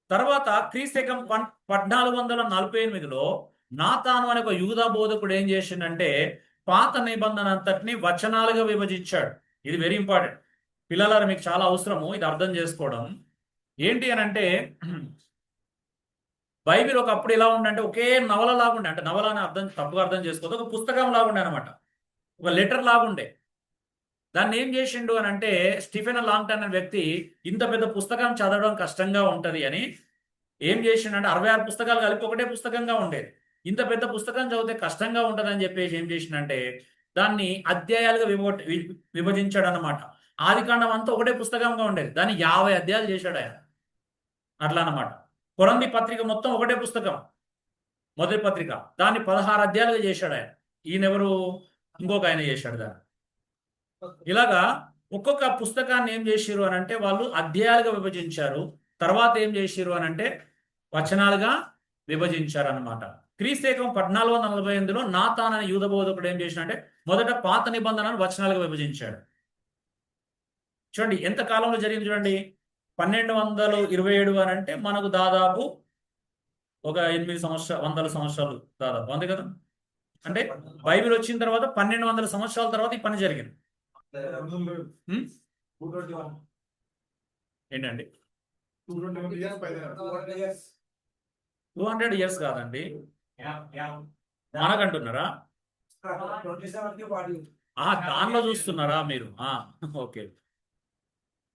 తర్వాత క్రీస్తకం 1448లో నాతాను అనే ఒక యూదా బోధకుడు ఏం చేసిండంటే పాత నిబంధన అంతటిని వచనాలుగా విభజించాడు. ఇది వెరీ ఇంపార్టెంట్ పిల్లలారా, మీకు చాలా అవసరము ఇది అర్థం చేసుకోవడం. ఏంటి అని అంటే బైబిల్ ఒకప్పుడు ఎలా ఉండంటే ఒకే నవల లాగుండే. అంటే నవల అని తప్పుగా అర్థం చేసుకోవద్దు, ఒక పుస్తకం లాగుండే అనమాట, ఒక లెటర్ లాగుండే. దాన్ని ఏం చేసిండు అని అంటే స్టీఫెన్ లాంగ్టన్ అనే వ్యక్తి ఇంత పెద్ద పుస్తకం చదవడం కష్టంగా ఉంటది అని ఏం చేసిండంటే 66 పుస్తకాలు కలిపి ఒకటే పుస్తకంగా ఉండేది. ఇంత పెద్ద పుస్తకం చదివితే కష్టంగా ఉంటది అని చెప్పేసి ఏం చేసిండంటే దాన్ని అధ్యాయాలుగా విభజించాడు అనమాట. ఆదికాండం అంతా ఒకటే పుస్తకంగా ఉండేది, దాన్ని 50 అధ్యాయాలు చేశాడు ఆయన. అట్లా అనమాట. కొరంథీ పత్రిక మొత్తం ఒకటే పుస్తకం, మొదటి పత్రిక, దాన్ని 16 అధ్యాయాలుగా చేశాడు ఆయన. ఈయనెవరు? ఇంకొక ఆయన చేశాడు దాన్ని. ఇలాగా ఒక్కొక్క పుస్తకాన్ని ఏం చేసిరు అని అంటే వాళ్ళు అధ్యాయాలుగా విభజించారు. తర్వాత ఏం చేసిరు అని అంటే వచనాలుగా విభజించారు అనమాట. క్రీస్తకం 1448లో నాతాన్ అనే యూద బోధకుడు ఏం చేసిన అంటే మొదట పాత నిబంధనను వచనాలుగా విభజించాడు. చూడండి ఎంత కాలంలో జరిగింది చూడండి. 1227 అని అంటే మనకు దాదాపు ఒక 8 100 సంవత్సరాలు దాదాపు అంతే కదా. అంటే బైబిల్ వచ్చిన తర్వాత 1200 సంవత్సరాల తర్వాత ఈ పని జరిగింది. ఏంటండి 200 years కాదండి, మనకంటున్నారా? దానిలో చూస్తున్నారా మీరు? ఓకే.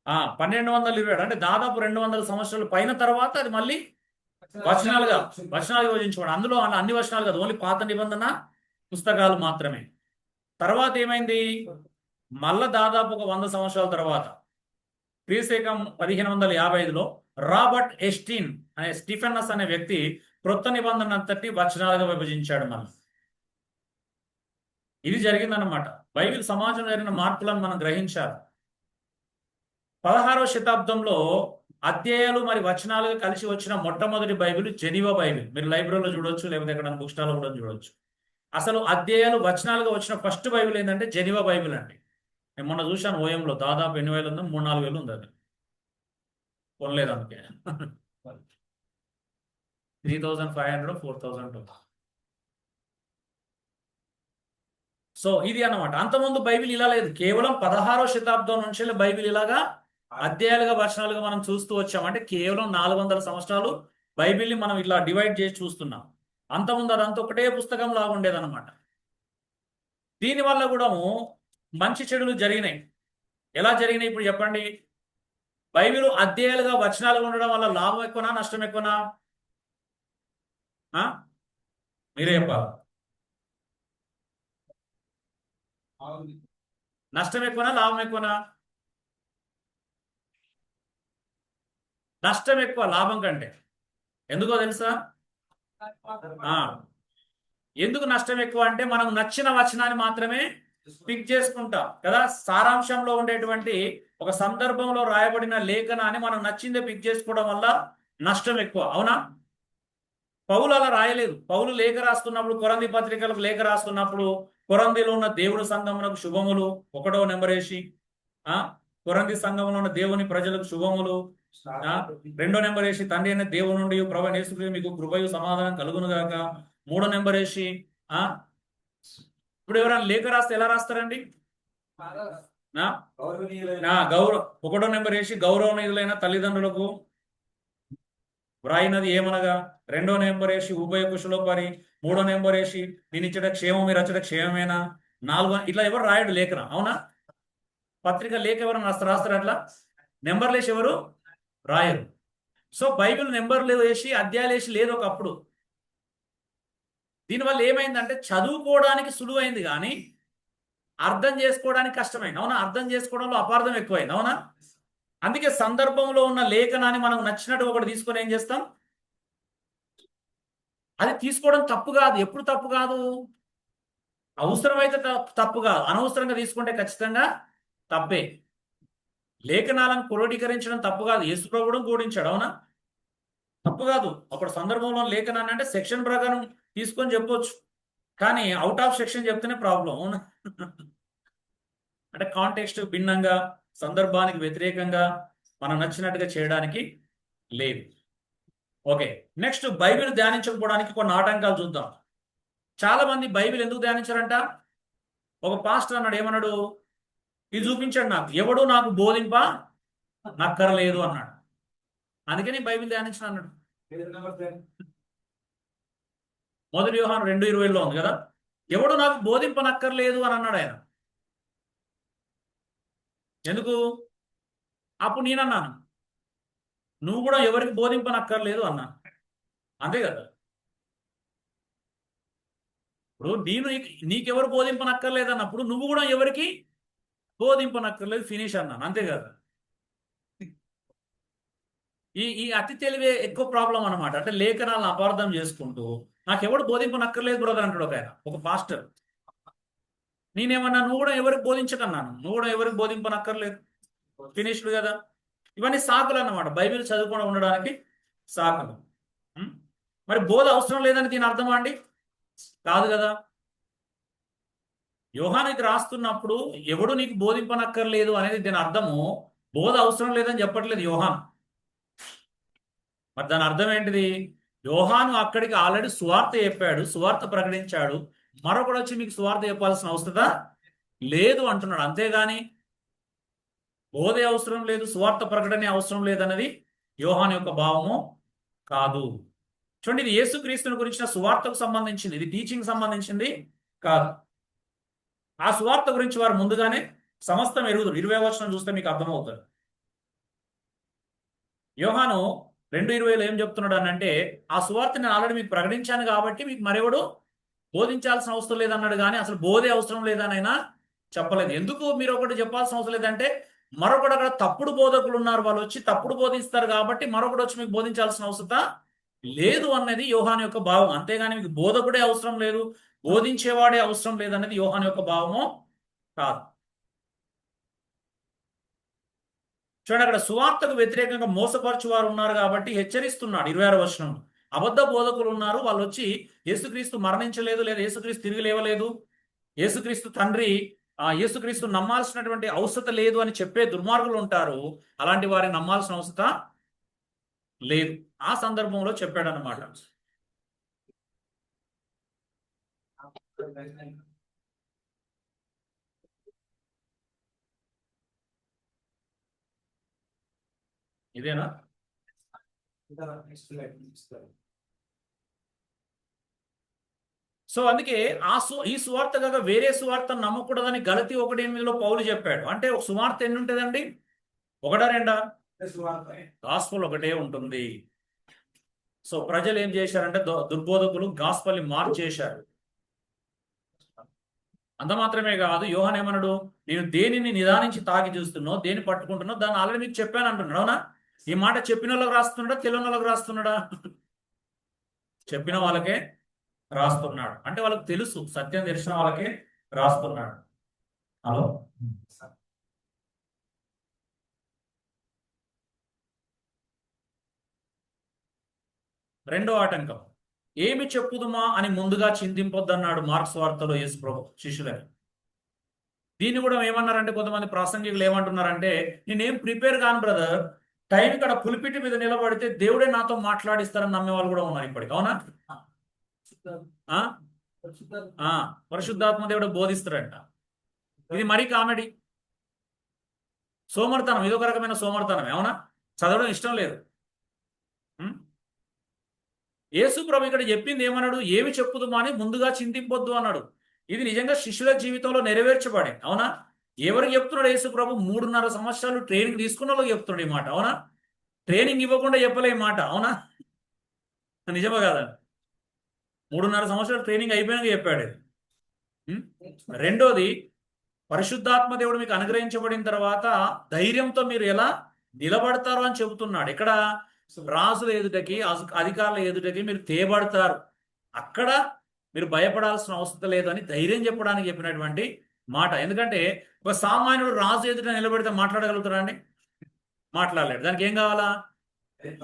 1227 అంటే దాదాపు 200 సంవత్సరాల పైన తర్వాత అది మళ్ళీ వచనాలుగా విభజించుకోవడం. అందులో అన్ని వచనాలు కాదు, ఓన్లీ పాత నిబంధన పుస్తకాలు మాత్రమే. తర్వాత ఏమైంది? మళ్ళా దాదాపు ఒక 100 సంవత్సరాల తర్వాత క్రీశకం 1555లో రాబర్ట్ ఎస్టీన్ అనే స్టీఫెనస్ అనే వ్యక్తి క్రొత్త నిబంధన అంతటి వచనాలుగా విభజించాడు. మనం ఇది జరిగిందనమాట. బైబిల్ సమాజంలో జరిగిన మార్పులను మనం గ్రహించాలి. 16వ శతాబ్దంలో అధ్యాయాలు మరి వచనాలుగా కలిసి వచ్చిన మొట్టమొదటి బైబిల్ జెనీవా బైబిల్. మీరు లైబ్రరీలో చూడొచ్చు, లేకపోతే ఎక్కడ బుక్ స్టాల్లో కూడా చూడొచ్చు. అసలు అధ్యాయాలు వచనాలుగా వచ్చిన ఫస్ట్ బైబిల్ ఏంటంటే జెనీవా బైబిల్ అండి. నేను మొన్న చూశాను ఓయంలో, దాదాపు 8,000 ఉందో 3-4 ఉంది. అది కొనలేదు అందుకే. 3,500 4,000. సో ఇది అన్నమాట. అంతకుముందు బైబిల్ ఇలా లేదు. కేవలం 16వ శతాబ్దం నుంచి బైబిల్ ఇలాగా అధ్యాయాలుగా వచనాలుగా మనం చూస్తూ వచ్చాం. అంటే కేవలం 400 సంవత్సరాలు బైబిల్ని మనం ఇలా డివైడ్ చేసి చూస్తున్నాం. అంతకుముందు అదంతా ఒకటే పుస్తకం లాగా ఉండేదన్నమాట. దీనివల్ల కూడా మంచి చెడులు జరిగినాయి. ఎలా జరిగినాయి ఇప్పుడు చెప్పండి? బైబిల్ అధ్యాయాలుగా వచనాలుగా ఉండడం వల్ల లాభం ఎక్కువనా నష్టం ఎక్కువనా? మీరే చెప్పాలి. నష్టం ఎక్కువనా లాభం ఎక్కువనా? నష్టం ఎక్కువ లాభం కంటే. ఎందుకో తెలుసా? ఎందుకు నష్టం ఎక్కువ అంటే మనం నచ్చిన వచనాన్ని మాత్రమే పిక్ చేసుకుంటాం కదా. సారాంశంలో ఉండేటువంటి ఒక సందర్భంలో రాయబడిన లేఖనాన్ని మనం నచ్చిందే పిక్ చేసుకోవడం వల్ల నష్టం ఎక్కువ. అవునా? పౌలు అలా రాయలేదు. పౌలు లేఖ రాస్తున్నప్పుడు, కొరంథీ పత్రికలకు లేఖ రాస్తున్నప్పుడు కొరంథీలో ఉన్న దేవుని సంఘమునకు శుభములు 1వ నెంబర్ వేసి, కొరంథీ సంఘంలో ఉన్న దేవుని ప్రజలకు శుభములు 2వ నెంబర్ వేసి, తండ్రి అయిన దేవుని నుండి ప్రభువైన యేసుక్రీస్తు మీకు కృపయు సమాధానం కలుగును గాక 3వ నెంబర్ వేసి. ఇప్పుడు ఎవరైనా లేఖ రాస్తే ఎలా రాస్తారండి? గౌరవ 1వ నెంబర్ వేసి గౌరవనీయులైన తల్లిదండ్రులకు వ్రాయినది ఏమనగా, 2వ నెంబర్ వేసి ఉభయ కుశలోపరి, 3వ నెంబర్ వేసి నేను ఇచ్చట క్షేమం మీరు వచ్చట క్షేమమేనా, 4వ ఇట్లా ఎవరు రాయడు లేఖన. అవునా? పత్రిక లేఖ ఎవరు రాస్తారు అట్లా? నెంబర్లు వేసి ఎవరు రాయరు. సో బైబిల్ నెంబర్లు వేసి అధ్యాయాలు వేసి లేదు ఒకప్పుడు. దీనివల్ల ఏమైందంటే చదువుకోవడానికి సులువైంది కానీ అర్థం చేసుకోవడానికి కష్టమైంది. అవునా? అర్థం చేసుకోవడంలో అపార్థం ఎక్కువైంది. అవునా? అందుకే సందర్భంలో ఉన్న లేఖనాన్ని మనం నచ్చినట్టు ఒకటి తీసుకొని ఏం చేస్తాం? అది తీసుకోవడం తప్పు కాదు. ఎప్పుడు తప్పు కాదు? అవసరమైతే తప్పు కాదు. అనవసరంగా తీసుకుంటే ఖచ్చితంగా తప్పే. లేఖనాలను క్రోడీకరించడం తప్పు కాదు. యేసుప్రభువు కూడా కూడించాడు. అవునా? తప్పు కాదు. అప్పుడు సందర్భంలో లేఖనాన్ని అంటే సెక్షన్ ప్రకారం తీసుకొని చెప్పొచ్చు, కానీ అవుట్ ఆఫ్ సెక్షన్ చెప్తేనే ప్రాబ్లం. అవునా? అంటే కాంటెక్స్ట్ భిన్నంగా, సందర్భానికి వ్యతిరేకంగా మనం నచ్చినట్టుగా చేయడానికి లేదు. ఓకే, నెక్స్ట్ బైబిల్ ధ్యానించకపోవడానికి కొన్ని ఆటంకాలు చూద్దాం. చాలా మంది బైబిల్ ఎందుకు ధ్యానించారంట? ఒక పాస్టర్ అన్నాడు, ఏమన్నాడు? ఇది చూపించాడు నాకు, ఎవడు నాకు బోధింప నక్కరలేదు అన్నాడు. అందుకని బైబిల్ ధ్యానించిన అన్నాడు. 1 యోహాను 2:20లో ఉంది కదా, ఎవడు నాకు బోధింపనక్కర్లేదు అని అన్నాడు ఆయన. ఎందుకు? అప్పుడు నేనన్నాను, నువ్వు కూడా ఎవరికి బోధింపనక్కర్లేదు అన్నాను. అంతే కదా. ఇప్పుడు నీకెవరు బోధింపనక్కర్లేదు అన్నప్పుడు నువ్వు కూడా ఎవరికి బోధింపనక్కర్లేదు, ఫినిష్ అన్నాను. అంతే కదా. ఈ అతి తెలివే ఎక్కువ ప్రాబ్లం అనమాట. అంటే లేఖనాలను అపార్థం చేసుకుంటూ నాకెవడు బోధింపనక్కర్లేదు బ్రదర్ అంటాడు ఒక ఆయన, ఒక పాస్టర్. నేనేమన్నా, నువ్వు కూడా ఎవరికి బోధించకన్నాను, నువ్వు కూడా ఎవరికి బోధింపనక్కర్లేదు, ఫినిష్డ్ కదా. ఇవన్నీ సాకులు అన్నమాట, బైబిల్ చదువుకుండా ఉండడానికి సాకులు. మరి బోధ అవసరం లేదని దీని అర్థమా అండి? కాదు కదా. యోహాను ఇది రాస్తున్నప్పుడు ఎవడు నీకు బోధింపనక్కర్లేదు అనేది దీని అర్థము బోధ అవసరం లేదని చెప్పట్లేదు యోహాను. మరి దాని అర్థం ఏంటిది? యోహాను అక్కడికి ఆల్రెడీ సువార్త చెప్పాడు, సువార్త ప్రకటించాడు, మరొకడు వచ్చి మీకు సువార్త చెప్పాల్సిన అవసరత లేదు అంటున్నాడు. అంతేగాని బోధే అవసరం లేదు, సువార్త ప్రకటనే అవసరం లేదన్నది యోహాను యొక్క భావము కాదు. చూడండి, ఇది యేసుక్రీస్తుని గురించిన సువార్తకు సంబంధించింది, ఇది టీచింగ్ సంబంధించింది కాదు. ఆ సువార్త గురించి వారు ముందుగానే సమస్తం ఎరుగుదురు. 20వ వచనం చూస్తే మీకు అర్థమవుతుంది. యోహాను 2:20లో ఏం చెప్తున్నాడు అని అంటే, ఆ సువార్తని నేను ఆల్రెడీ మీకు ప్రకటించాను కాబట్టి మీకు మరెవడు బోధించాల్సిన అవసరం లేదన్నాడు, కానీ అసలు బోధే అవసరం లేదని ఆయన చెప్పలేదు. ఎందుకు మీరు ఒకటి చెప్పాల్సిన అవసరం లేదంటే, మరొకడు అక్కడ తప్పుడు బోధకులు ఉన్నారు, వాళ్ళు వచ్చి తప్పుడు బోధిస్తారు కాబట్టి మరొకడు వచ్చి మీకు బోధించాల్సిన అవసరం లేదు అన్నది యోహాను యొక్క భావం. అంతేగాని మీకు బోధకుడే అవసరం లేదు, బోధించేవాడే అవసరం లేదన్నది యోహాను యొక్క భావము కాదు. చూడండి, అక్కడ సువార్తకు వ్యతిరేకంగా మోసపరచువారు ఉన్నారు కాబట్టి హెచ్చరిస్తున్నాడు 26వ వచనం. అబద్ధ బోధకులు ఉన్నారు, వాళ్ళు వచ్చి యేసుక్రీస్తు మరణించలేదు, లేదా యేసుక్రీస్తు తిరిగి లేవలేదు, యేసుక్రీస్తు తండ్రి యేసుక్రీస్తు నమ్మాల్సినటువంటి అవసరం లేదు అని చెప్పే దుర్మార్గులు ఉంటారు. అలాంటి వారిని నమ్మాల్సిన అవసరం లేదు. ఆ సందర్భంలో చెప్పాడన్నమాట. ఇదేనా? సో అందుకే ఈ సువార్త కాక వేరే సువార్త నమ్మకూడదని గలతీ 1:8లో పౌలు చెప్పాడు. అంటే ఒక సువార్త ఎన్ని ఉంటుందండి? ఒకటా రెండా? గాస్పల్ ఒకటే ఉంటుంది. సో ప్రజలు ఏం చేశారంటే, దుర్బోధకులు గాస్పల్ని మార్చేశారు. అంత మాత్రమే కాదు, యోహాన్ ఏమన్నాడు? నేను దేనిని నిదానించి తాకి చూస్తున్నావు, దేని పట్టుకుంటున్నావు, దాన్ని ఆల్రెడీ మీకు చెప్పాను అంటున్నాడు. అవునా? ఈ మాట చెప్పిన వాళ్ళకి రాస్తున్నాడా, తెలియని వాళ్ళకి రాస్తున్నాడా? చెప్పిన వాళ్ళకే రాస్తున్నాడు. అంటే వాళ్ళకి తెలుసు, సత్యం తెలిసిన వాళ్ళకే రాస్తున్నాడు. హలో, రెండో ఆటంకం, ఏమి చెప్పుదుమా అని ముందుగా చింతింపొద్దన్నాడు మార్క్స్ వార్తలో యేసు ప్రభు శిష్యులని. దీన్ని కూడా ఏమన్నారంటే, కొంతమంది ప్రాసంగికులు ఏమంటున్నారంటే, నేనేం ప్రిపేర్ కాను బ్రదర్, టైం ఇక్కడ పులిపిటి మీద నిలబడితే దేవుడే నాతో మాట్లాడిస్తారని నమ్మే వాళ్ళు కూడా ఉన్నారు ఇప్పటికి. అవునా? పరిశుద్ధాత్మ దేవుడు బోధిస్తారంట. ఇది మరీ కామెడీ, సోమర్తనం. ఇదొక రకమైన సోమర్తనం. ఏమన్నా చదవడం ఇష్టం లేదు. యేసు ప్రభు ఇక్కడ చెప్పింది ఏమన్నాడు? ఏమి చెప్పుదుమా అని ముందుగా చింతింపొద్దు అన్నాడు. ఇది నిజంగా శిష్యుల జీవితంలో నెరవేర్చబడింది. అవునా? ఎవరికి చెప్తున్నాడు యేసు ప్రభు? 3.5 సంవత్సరాలు ట్రైనింగ్ తీసుకున్న వాళ్ళకి చెప్తున్నాడు ఈ మాట. అవునా? ట్రైనింగ్ ఇవ్వకుండా చెప్పలే ఈ మాట. అవునా? నిజమే కాదండి? 3.5 సంవత్సరాలు ట్రైనింగ్ అయిపోయినాక చెప్పాడు. రెండోది, పరిశుద్ధాత్మ దేవుడు మీకు అనుగ్రహించబడిన తర్వాత ధైర్యంతో మీరు ఎలా నిలబడతారు అని చెబుతున్నాడు. ఇక్కడ రాజుల ఎదుటకి, అధికారుల ఎదుటకి మీరు తేబడతారు, అక్కడ మీరు భయపడాల్సిన అవసరం లేదు అని ధైర్యం చెప్పడానికి చెప్పినటువంటి మాట. ఎందుకంటే ఒక సామాన్యుడు రాజు ఎదుట నిలబడితే మాట్లాడగలుగుతారా అండి? మాట్లాడలేడు. దానికి ఏం కావాలా?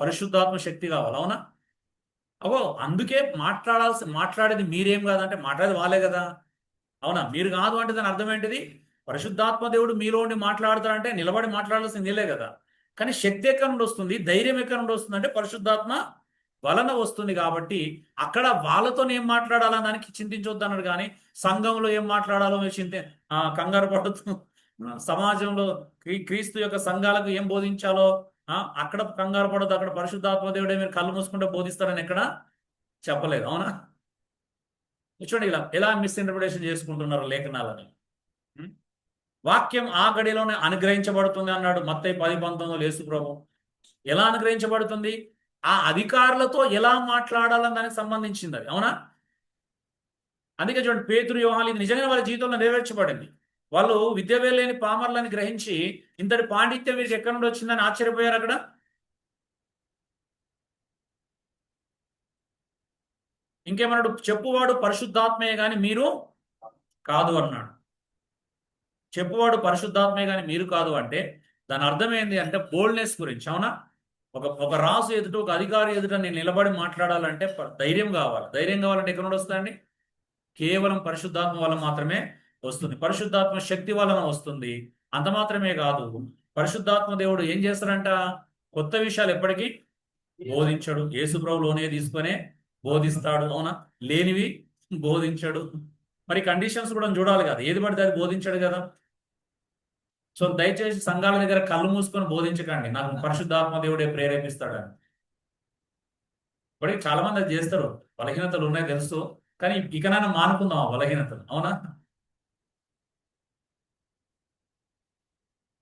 పరిశుద్ధాత్మ శక్తి కావాలి. అవునా? అందుకే మాట్లాడేది మీరేం కాదంటే, మాట్లాడేది వాళ్ళే కదా. అవునా? మీరు కాదు అంటే దాని అర్థం ఏంటిది? పరిశుద్ధాత్మ దేవుడు మీలో ఉండి మాట్లాడతాడంటే నిలబడి మాట్లాడాల్సింది నీలే కదా. కానీ శక్తి ఎక్కడి నుండి వస్తుంది, ధైర్యం ఎక్కడి నుండి వస్తుంది అంటే పరిశుద్ధాత్మ వలన వస్తుంది. కాబట్టి అక్కడ వాళ్ళతో ఏం మాట్లాడాలని దానికి చింతించొద్దు అన్నాడు. కానీ సంఘంలో ఏం మాట్లాడాలో మీరు కంగారు పడుతూ, సమాజంలో క్రీస్తు యొక్క సంఘాలకు ఏం బోధించాలో అక్కడ కంగారు పడద్దు. అక్కడ పరిశుద్ధాత్మ దేవుడే మీరు కళ్ళు మూసుకుంటే బోధిస్తారని ఎక్కడ చెప్పలేదు. అవునా? చూడండి ఎలా మిస్ఇంటర్ప్రిటేషన్ చేసుకుంటున్నారు లేఖనాలని. వాక్యం ఆ గడిలోనే అనుగ్రహించబడుతుంది అన్నాడు మత్తయి 10:19 యేసు ప్రభు. ఎలా అనుగ్రహించబడుతుంది? ఆ అధికారులతో ఎలా మాట్లాడాలని దానికి సంబంధించింది అది. అవునా? అందుకే చూడండి, పేతురు, యోహాను ఇది నిజంగా వాళ్ళ జీవితంలో నెరవేర్చబడింది. వాళ్ళు విద్య లేని పామర్లని గ్రహించి ఇంతటి పాండిత్యం వీరికి ఎక్కడి నుండి వచ్చిందని ఆశ్చర్యపోయారు. అక్కడ ఇంకేమన్నాడు? చెప్పువాడు పరిశుద్ధాత్మే గాని మీరు కాదు అన్నాడు. చెప్పువాడు పరిశుద్ధాత్మే గాని మీరు కాదు అంటే దాని అర్థం ఏంటి అంటే బోల్డ్నెస్ గురించి. అవునా? ఒక రాజు ఎదుట, ఒక అధికారి ఎదుట నేను నిలబడి మాట్లాడాలంటే ధైర్యం కావాలి. ధైర్యం కావాలంటే ఎక్కడ నుండి వస్తుందండి? కేవలం పరిశుద్ధాత్మ వల్ల మాత్రమే వస్తుంది. పరిశుద్ధాత్మ శక్తి వలన వస్తుంది. అంత మాత్రమే కాదు, పరిశుద్ధాత్మ దేవుడు ఏం చేస్తాడంట? కొత్త విషయాలు ఎప్పటికీ బోధించడు. యేసు ప్రభులోనే తీసుకునే బోధిస్తాడు. అవునా? లేనివి బోధించడు. మరి కండిషన్స్ కూడా చూడాలి కదా. ఏది పడితే అది బోధించాడు కదా. సో దయచేసి సంఘాల దగ్గర కళ్ళు మూసుకొని బోధించకండి, నాకు పరిశుద్ధాత్మ దేవుడే ప్రేరేపిస్తాడని. ఇప్పటికి చాలా మంది అది చేస్తారు. బలహీనతలు ఉన్నాయి తెలుసు, కానీ ఇకనైనా మానుకుందాం ఆ బలహీనతలు. అవునా?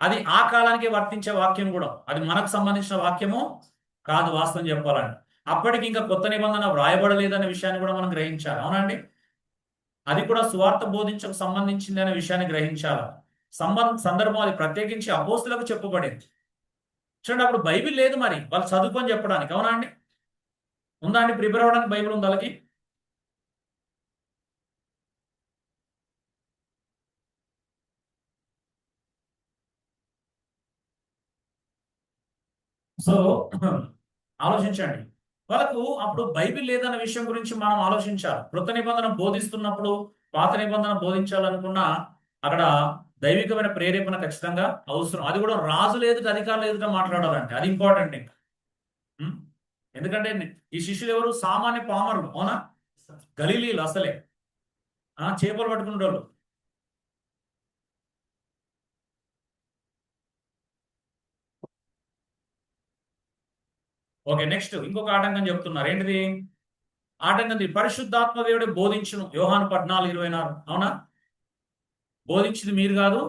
అది ఆ కాలానికి వర్తించే వాక్యం కూడా, అది మనకు సంబంధించిన వాక్యము కాదు వాస్తవం చెప్పాలంటే. అప్పటికి ఇంకా కొత్త నిబంధన వ్రాయబడలేదనే విషయాన్ని కూడా మనం గ్రహించాలి. అవునండి, అది కూడా సువార్త బోధించకు సంబంధించింది అనే విషయాన్ని గ్రహించాలి. సందర్భం అది ప్రత్యేకించి అపోస్తులకు చెప్పబడింది. చూడండి, అప్పుడు బైబిల్ లేదు, మరి వాళ్ళు చదువుకొని చెప్పడానికి. అవునా అండి? ఉందా అండి? ప్రిపేర్ అవ్వడానికి బైబిల్ ఉంది వాళ్ళకి? సో ఆలోచించండి, వాళ్ళకు అప్పుడు బైబిల్ లేదన్న విషయం గురించి మనం ఆలోచించాలి. కృత నిబంధన బోధిస్తున్నప్పుడు పాత నిబంధన బోధించాలనుకున్నా అక్కడ దైవికమైన ప్రేరేపణ ఖచ్చితంగా అవసరం. అది కూడా రాజు లేదు అధికారులు ఎదుట మాట్లాడాలంటే అది ఇంపార్టెంట్ ఇంకా. ఉం? ఎందుకంటే ఈ శిష్యులు ఎవరు? సామాన్య పామరులు. అవునా? గలీలీలు అసలే, చేపలు పట్టుకునే వాళ్ళు. ఓకే, నెక్స్ట్ ఇంకొక ఆటంకం చెప్తున్నారు. ఏంటిది ఆటంకం? పరిశుద్ధాత్మ దేవుడే బోధించును, యోహాను 14:26. అవునా? బోధించింది మీరు కాదు,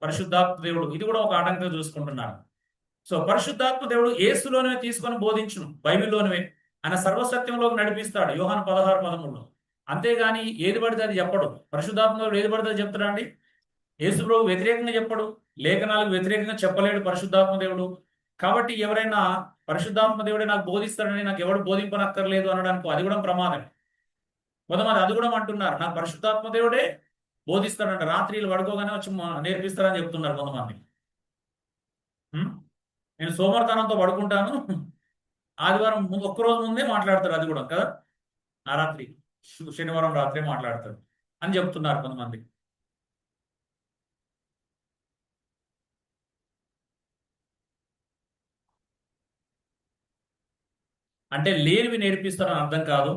పరిశుద్ధాత్మ దేవుడు. ఇది కూడా ఒక ఆటంకం చూసుకుంటున్నారు. సో పరిశుద్ధాత్మ దేవుడు యేసులోనే తీసుకొని బోధించును, బైబిల్లోనివే. ఆయన సర్వసత్యంలోకి నడిపిస్తాడు, యోహాను 16:13. అంతేగాని ఏది పడితే అది చెప్పడు. పరిశుద్ధాత్మ దేవుడు ఏది పడితే అది చెప్తాడా అండి? యేసు ప్రభు వ్యతిరేకంగా చెప్పడు, లేఖనాలకు వ్యతిరేకంగా చెప్పలేడు పరిశుద్ధాత్మ దేవుడు. కాబట్టి ఎవరైనా పరిశుద్ధాత్మ దేవుడే నాకు బోధిస్తాడని నాకు ఎవడు బోధింపనక్కర్లేదు అనడానికి అది కూడా ప్రమాదం. కొంతమంది అది కూడా అంటున్నారు, నాకు పరిశుద్ధాత్మ దేవుడే బోధిస్తాడంట, రాత్రిలు పడుకోగానే వచ్చి నేర్పిస్తాడని చెప్తున్నారు కొంతమంది. ఉం? నేను సోమవారతనంతో పడుకుంటాను, ఆదివారం ఒక్కరోజు ముందే మాట్లాడతారు, అది కూడా కదా, ఆ రాత్రి శనివారం రాత్రి మాట్లాడతారు అని చెప్తున్నారు కొంతమంది. అంటే లేనివి నేర్పిస్తారని అర్థం కాదు.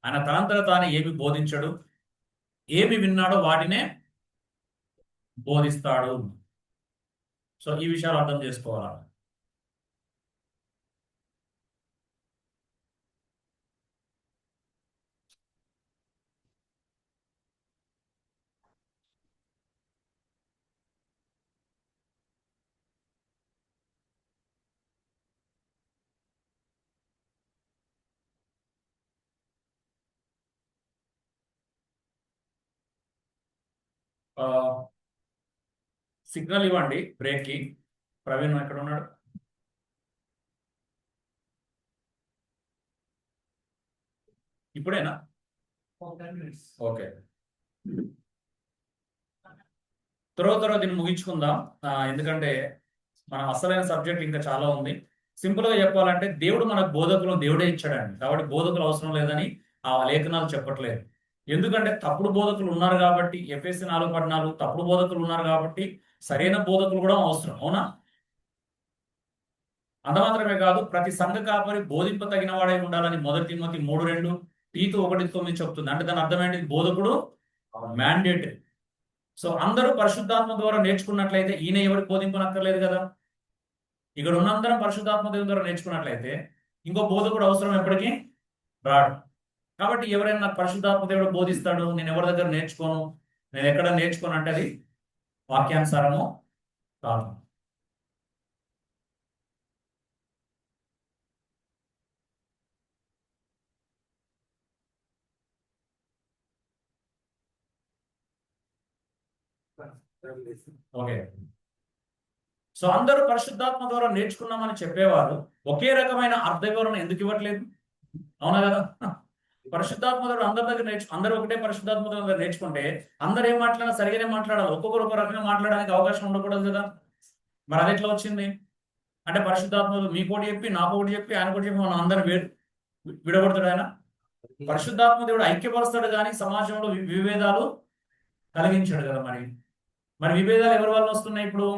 ఆయన తనంతట తాను ఏమి బోధించడు, ఏమి విన్నాడో వాటినే బోధిస్తాడు. సో ఈ విషయాలు అర్థం చేసుకోవాలి. సిగ్నల్ ఇవ్వండి బ్రేక్ కి. ప్రవీణ్ ఎక్కడ ఉన్నాడు? ఇప్పుడేనా? ఓకే, త్వర దీన్ని ముగించుకుందాం. ఎందుకంటే మన అసలైన సబ్జెక్ట్ ఇంకా చాలా ఉంది. సింపుల్ గా చెప్పాలంటే దేవుడు మనకు బోధకులను దేవుడే ఇచ్చాడండి, కాబట్టి బోధకులు అవసరం లేదని ఆ లేఖనాలు చెప్పట్లేదు. ఎందుకంటే తప్పుడు బోధకులు ఉన్నారు కాబట్టి, ఎఫ్ఎస్సి 4:14 తప్పుడు బోధకులు ఉన్నారు కాబట్టి సరైన బోధకులు కూడా అవసరం. అవునా? అంత మాత్రమే కాదు, ప్రతి సంఘ కాపరి బోధింప తగిన వాడై ఉండాలని 1 తిమోతి 3:2, తీతు 1:9 చెప్తుంది. అంటే దాని అర్థం ఏంటి? బోధకుడు మ్యాండేటరీ. సో అందరూ పరిశుద్ధాత్మ ద్వారా నేర్చుకున్నట్లయితే ఈయన ఎవరికి బోధింపనక్కర్లేదు కదా. ఇక్కడ ఉన్నందరం పరిశుద్ధాత్మ దేవుని ద్వారా నేర్చుకున్నట్లయితే ఇంకో బోధకుడు అవసరం ఎప్పటికీ రాడు. కాబట్టి ఎవరైనా నాకు పరిశుద్ధాత్మ దేవుడు బోధిస్తాడు, నేను ఎవరి దగ్గర నేర్చుకోను, నేను ఎక్కడ నేర్చుకోను అంటే అది వాక్యానుసారము కాదు. ఓకే, సో అందరూ పరిశుద్ధాత్మ ద్వారా నేర్చుకున్నామని చెప్పేవారు ఒకే రకమైన అర్థ వివరణ ఎందుకు ఇవ్వట్లేదు? అవునా కదా? పరిశుద్ధాత్మ దేవుడు అందరి దగ్గర అందరూ ఒకటే పరిశుద్ధాత్మ దేవుని దగ్గర నేర్చుకుంటే అందరూ ఏం మాట్లాడినా సరిగానే మాట్లాడాలి, ఒక్కొక్కరు ఒక రకంగా మాట్లాడడానికి అవకాశం ఉండకూడదు కదా. మరి అది ఎట్లా వచ్చింది? అంటే పరిశుద్ధాత్మ మీకోటి చెప్పి నాకోటి చెప్పి ఆయన కూడా చెప్పి మనం అందరం విడగొడతాడు ఆయన. పరిశుద్ధాత్మ దేవుడు ఐక్యపరుస్తాడు కానీ సమాజంలో విభేదాలు కలిగించాడు కదా. మరి మరి విభేదాలు ఎవరి వల్ల వస్తున్నాయి ఇప్పుడు?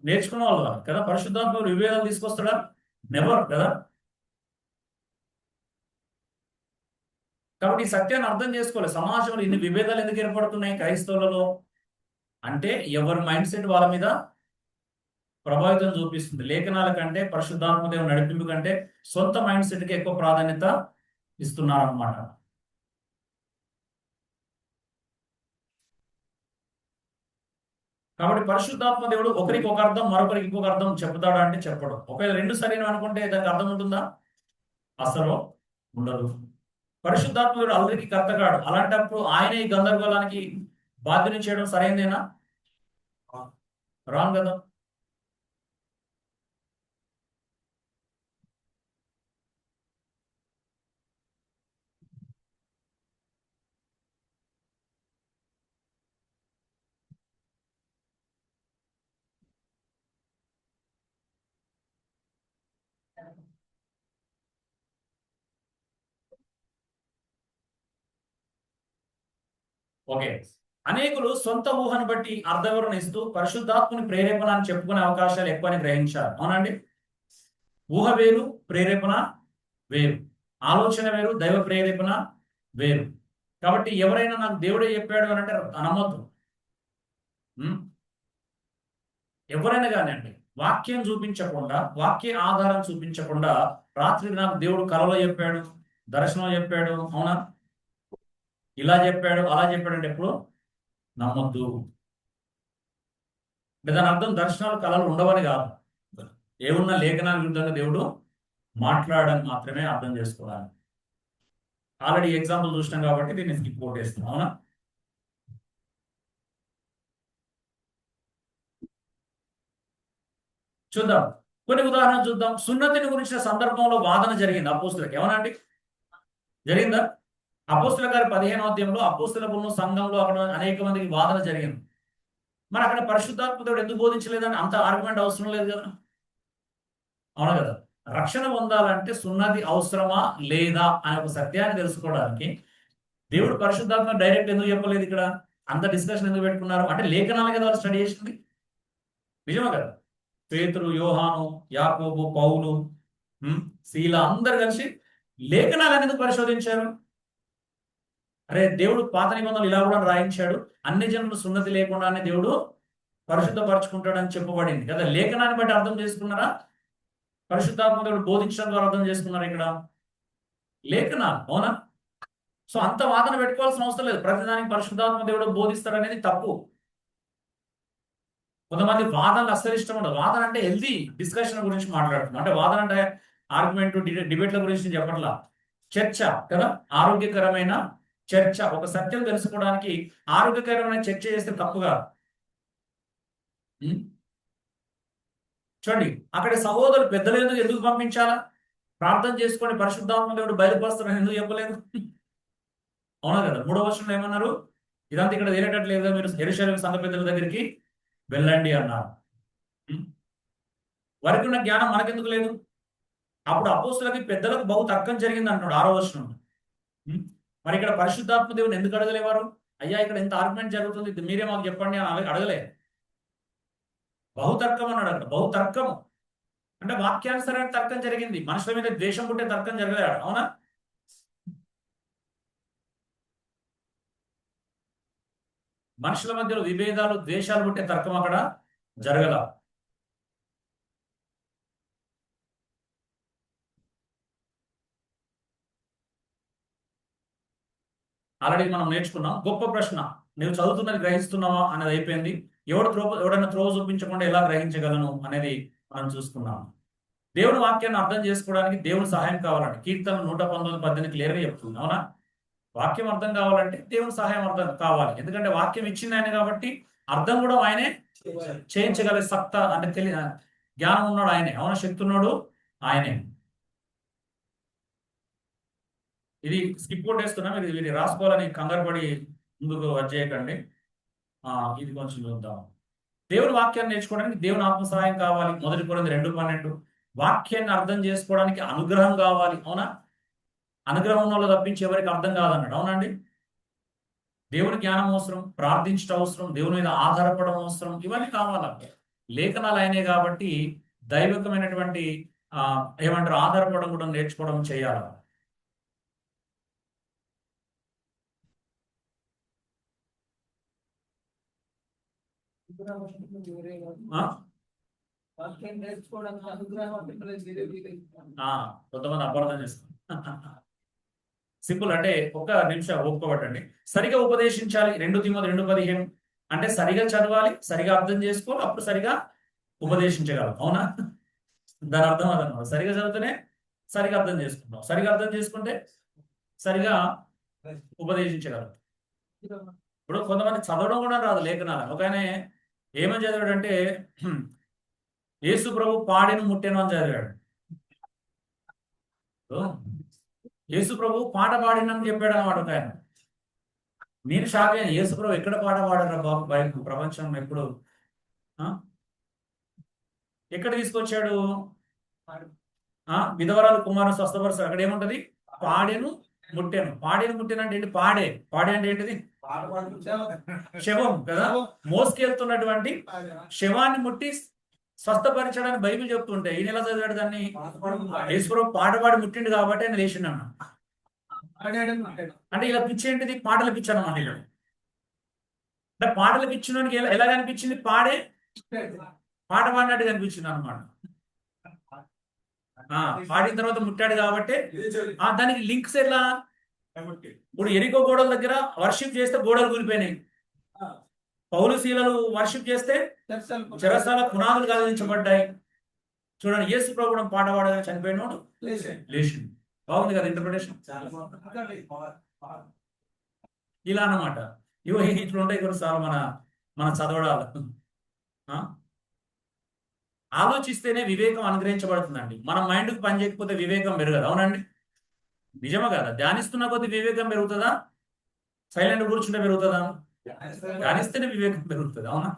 నేర్చుకున్న వాళ్ళు కదా. పరిశుద్ధాత్మ విభేదాలు తీసుకొస్తాడా? నెవర్ కదా. కాబట్టి ఈ సత్యాన్ని అర్థం చేసుకోవాలి. సమాజంలో ఇన్ని విభేదాలు ఎందుకు ఏర్పడుతున్నాయి క్రైస్తవులలో అంటే ఎవరి మైండ్ సెట్ వాళ్ళ మీద ప్రభావితం చూపిస్తుంది. లేఖనాల కంటే పరిశుద్ధాత్మ దేవుని నడిపింపు కంటే సొంత మైండ్ సెట్ కి ఎక్కువ ప్రాధాన్యత ఇస్తున్నారన్నమాట. కాబట్టి పరిశుద్ధాత్మ దేవుడు ఒకరికి ఒక అర్థం మరొకరికి ఇంకొక అర్థం చెప్తాడా అంటే చెప్పడు. ఒకవేళ రెండు సరైన అనుకుంటే దానికి అర్థం ఉంటుందా? అసలు ఉండదు. పరిశుద్ధాత్మ దేవుడు అందరికీ కర్త కాడు. అలాంటప్పుడు ఆయన ఈ గందరగోళానికి బాధ్యత చేయడం సరైనదేనా? రాంగ్ కదా. ఓకే, అనేకులు సొంత ఊహను బట్టి అర్థ వివరణ ఇస్తూ పరిశుద్ధాత్మని ప్రేరేపణ అని చెప్పుకునే అవకాశాలు ఎక్కువని గ్రహించారు. అవునండి. ఊహ వేరు, ప్రేరేపణ వేరు. ఆలోచన వేరు, దైవ ప్రేరేపణ వేరు. కాబట్టి ఎవరైనా నాకు దేవుడే చెప్పాడు అని అంటే నమ్మొద్దు. ఎవరైనా కానివ్వండి, వాక్యం చూపించకుండా, వాక్య ఆధారం చూపించకుండా రాత్రి నాకు దేవుడు కలలో చెప్పాడు, దర్శనం చెప్పాడు, అవునా, ఇలా చెప్పాడు, అలా చెప్పాడు అంటే ఎప్పుడు నమ్మొద్దు. దాని అర్థం దర్శనాలు కళలు ఉండవని కాదు. ఏమున్నా లేఖనానికి విరుద్ధంగా దేవుడు మాట్లాడని మాత్రమే అర్థం చేసుకోవాలి. ఆల్రెడీ ఎగ్జాంపుల్ చూసినాం కాబట్టి దీన్ని స్కిప్ కొట్టేస్తున్నాం. అవునా. చూద్దాం, కొన్ని ఉదాహరణలు చూద్దాం. సున్నతిని గురించిన సందర్భంలో వాదన జరిగింది అపోస్తులకు. ఏమనండి, జరిగిందా? అపోస్తుల గారి 15వ అధ్యాయంలో అపోస్తుల సంఘంలో అక్కడ అనేక మందికి వాదన జరిగింది. మరి అక్కడ పరిశుద్ధాత్మ దేవుడు ఎందుకు బోధించలేదని అంత ఆర్గ్యుమెంట్ అవసరం లేదు కదా. అవును కదా. రక్షణ పొందాలంటే సున్నతి అవసరమా లేదా అనే ఒక సత్యాన్ని తెలుసుకోవడానికి దేవుడు పరిశుద్ధాత్మ డైరెక్ట్ ఎందుకు చెప్పలేదు? ఇక్కడ అంత డిస్కషన్ ఎందుకు పెట్టుకున్నారు అంటే లేఖనాలు కదా వాళ్ళు స్టడీ చేసింది. నిజమే కదా. పేతురు, యోహాను, యాకోబు, పౌలు, శీల అందరు కలిసి లేఖనాలను ఎందుకు పరిశోధించారు? అరే దేవుడు పాత నిబంధనలు ఇలా కూడా రాయించాడు, అన్ని జనులు సున్నతి లేకుండానే దేవుడు పరిశుద్ధపరచుకుంటాడని చెప్పబడింది కదా. లేఖనాన్ని బట్టి అర్థం చేసుకున్నారా? పరిశుద్ధాత్మ దేవుడు బోధించడం ద్వారా అర్థం చేసుకున్నారు ఇక్కడ లేఖనాలు. అవునా. సో అంత వాదన పెట్టుకోవాల్సిన అవసరం లేదు. ప్రతిదానికి పరిశుద్ధాత్మ దేవుడు బోధిస్తారనేది తప్పు. కొంతమంది వాదనలు అస్సలు ఇష్టం ఉండదు. వాదన అంటే హెల్దీ డిస్కషన్ గురించి మాట్లాడుతున్నాం. అంటే వాదన అంటే ఆర్గ్యుమెంట్, డిబేట్ల గురించి చెప్పట్లా. చర్చ కదా, ఆరోగ్యకరమైన చర్చ. ఒక సత్యం తెలుసుకోవడానికి ఆరోగ్యకరమైన చర్చ చేస్తే తప్పుగా. చూడండి, అక్కడ సహోదరులు పెద్దలు ఎందుకు పంపించాలా? ప్రార్థన చేసుకొని పరిశుద్ధాత్మ దేవుడు బయలుపరుస్తారని ఎందుకు చెప్పలేదు? అవునా కదా. 3వ వచనంలో ఏమన్నారు? ఇదంతా ఇక్కడ తేలేటట్లేదు, మీరు యెరూషలేము సంఘ పెద్దల దగ్గరికి వెళ్ళండి అన్నారు. వారికి ఉన్న జ్ఞానం మనకెందుకు లేదు? అప్పుడు అపోస్తులకి పెద్దలకు బహు తర్కం జరిగింది అంటున్నాడు 6వ వచనం. మరి ఇక్కడ పరిశుద్ధాత్మ దేవుని ఎందుకు అడగలేవారు? అయ్యా ఇక్కడ ఎంత ఆర్గ్యుమెంట్ జరుగుతుంది, మీరే మాకు చెప్పండి అని అడగలే. బహుతర్కం అన్నాడు అక్కడ. బహుతర్కం అంటే వాక్యానుసరమైన తర్కం జరిగింది. మనుషుల మీద ద్వేషం పుట్టే తర్కం జరగలేడు. అవునా. మనుషుల మధ్యలో విభేదాలు, ద్వేషాలు పుట్టే తర్కం అక్కడ జరగల. ఆల్రెడీ మనం నేర్చుకున్నాం. గొప్ప ప్రశ్న, నువ్వు చదువుతున్నది గ్రహిస్తున్నావా అనేది అయిపోయింది. ఎవడన్నా త్రోవ చూపించకుండా ఎలా గ్రహించగలను అనేది మనం చూసుకున్నాం. దేవుని వాక్యాన్ని అర్థం చేసుకోవడానికి దేవుని సహాయం కావాలండి. కీర్తన 119:18 క్లియర్గా చెప్తుంది. అవునా. వాక్యం అర్థం కావాలంటే దేవుని సహాయం అర్థం కావాలి. ఎందుకంటే వాక్యం ఇచ్చింది ఆయన కాబట్టి అర్థం కూడా ఆయనే చేయించగల సత్తా అంటే జ్ఞానం ఉన్నాడు ఆయనే. అవునా. శక్తి ఉన్నాడు ఆయనే. ఇది స్కిప్ కొట్టేస్తున్నాం. ఇది వీరి రాసుకోవాలని కంగారు పడి ముందుకు వచ్చేయకండి. ఇది కొంచెం చూద్దాం. దేవుని వాక్యాన్ని నేర్చుకోవడానికి దేవుని ఆత్మ సహాయం కావాలి. 1 కొరింథీ 2:12. వాక్యాన్ని అర్థం చేసుకోవడానికి అనుగ్రహం కావాలి. అవునా. అనుగ్రహం వల్ల తప్పించి ఎవరికి అర్థం కాదన్నాడు. అవునండి. దేవుని జ్ఞానం అవసరం, ప్రార్థించడం అవసరం, దేవుని మీద ఆధారపడడం అవసరం, ఇవన్నీ కావాలి. లేఖనాలు అయినాయి కాబట్టి దైవికమైనటువంటి ఏమంటారు ఆధారపడడం కూడా నేర్చుకోవడం చేయాలి. కొంతమంది అపార్థం చేస్తారు. సింపుల్ అంటే ఒక్క నిమిషం ఒప్పుకోబట్టండి. సరిగా ఉపదేశించాలి. 2 తిమోతి 2:15. అంటే సరిగా చదవాలి, సరిగా అర్థం చేసుకోవాలి, అప్పుడు సరిగా ఉపదేశించగలం. అవునా? దాని అర్థం అదన్నమాట. సరిగా చదివితేనే సరిగా అర్థం చేసుకుంటాం, సరిగా అర్థం చేసుకుంటే సరిగా ఉపదేశించగలం. ఇప్పుడు కొంతమంది చదవడం కూడా రాదు లేఖనాలు. ఒక ఆయన ఏమని చదివాడంటే యేసు ప్రభు పాడెను ముట్టెను అని చదివాడు. యేసు ప్రభు పాట పాడినని చెప్పాడు అన్నమాట ఒక ఆయన. నేను షాక్ అయ్యాను. యేసు ప్రభు ఎక్కడ పాట పాడారా బాబు బయట ప్రపంచం ఎప్పుడు? ఆ? ఎక్కడ తీసుకొచ్చాడు? విధవరాలు కుమారుని స్వస్థపరుస్తాడు. అక్కడ ఏముంటది? పాడెను ముట్టెను. పాడేను ముట్టెను అంటే ఏంటి? పాడే అంటే ఏంటిది? శవం కదా. మోసుకెళ్తున్నటువంటి శవాన్ని ముట్టి స్వస్థపరచడానికి బైబిల్ చెప్తుంటే ఈయన ఎలా చదివాడు దాన్ని? యేసుప్రభు పాట పాడి ముట్టిండు కాబట్టి ఆయన లేచిండు అన్న. అంటే ఇలా పిచ్చి ఏంటిది? పాటల పిచ్చి అన్నమాట. ఇలా అంటే పాటల పిచ్చినోనికి ఎలా కనిపించింది? పాట పాడినట్టు కనిపించింది అనమాట. పాడిన తర్వాత ముట్టాడు కాబట్టి దానికి లింక్స్ ఎలా? ఇప్పుడు ఎరికో గోడల దగ్గర వర్షిప్ చేస్తే గోడలు కూలిపోయినాయి. పౌలు శీలలు వర్షిప్ చేస్తే చెరసాల పునాదులు కదిలించబడ్డాయి. చూడండి, యేసు ప్రభు కూడా పాట పాడగానే చనిపోయినాడు, లేచిండు. బాగుంది కదా ఇంటర్ప్రిటేషన్? ఇలా అన్నమాట. ఇవో ఇట్లుంటాయి కొన్నిసార్లు మన చదవడాలు. ఆలోచిస్తేనే వివేకం అనుగ్రహించబడుతుందండి. మన మైండ్కి పని చేయకపోతే వివేకం పెరగదు. అవునండి, నిజమా కదా? ధ్యానిస్తున్న కొద్ది వివేకం పెరుగుతుందా? సైలెంట్ కూర్చుంటే పెరుగుతుందా? ధ్యానిస్తేనే వివేకం పెరుగుతుంది. అవునా?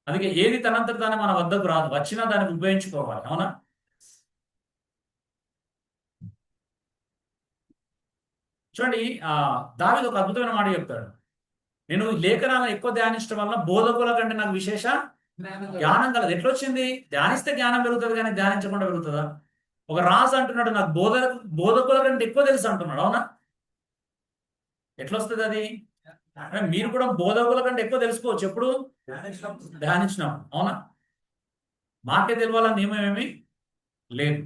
అందుకే ఏది తనంతట తానే మన వద్దకు రాదు, వచ్చినా దాన్ని ఉపయోగించుకోవాలి. అవునా? చూడండి, దావీదు ఒక అద్భుతమైన మాట చెప్తాడు. నేను లేఖనాలను ఎక్కువ ధ్యానించడం వల్ల బోధకుల కంటే నాకు విశేష జ్ఞానం కలదు. ఎట్లొచ్చింది? ధ్యానిస్తే జ్ఞానం పెరుగుతుంది కానీ ధ్యానించకుండా పెరుగుతుందా? ఒక రాజు అంటున్నాడు నాకు బోధకుల కంటే ఎక్కువ తెలుసు అంటున్నాడు. అవునా? ఎట్లొస్తుంది అది? మీరు కూడా బోధకుల కంటే ఎక్కువ తెలుసుకోవచ్చు. ఎప్పుడు? ధ్యానించినాం. అవునా? మాకే తెలియాలని నియమం ఏమీ లేదు.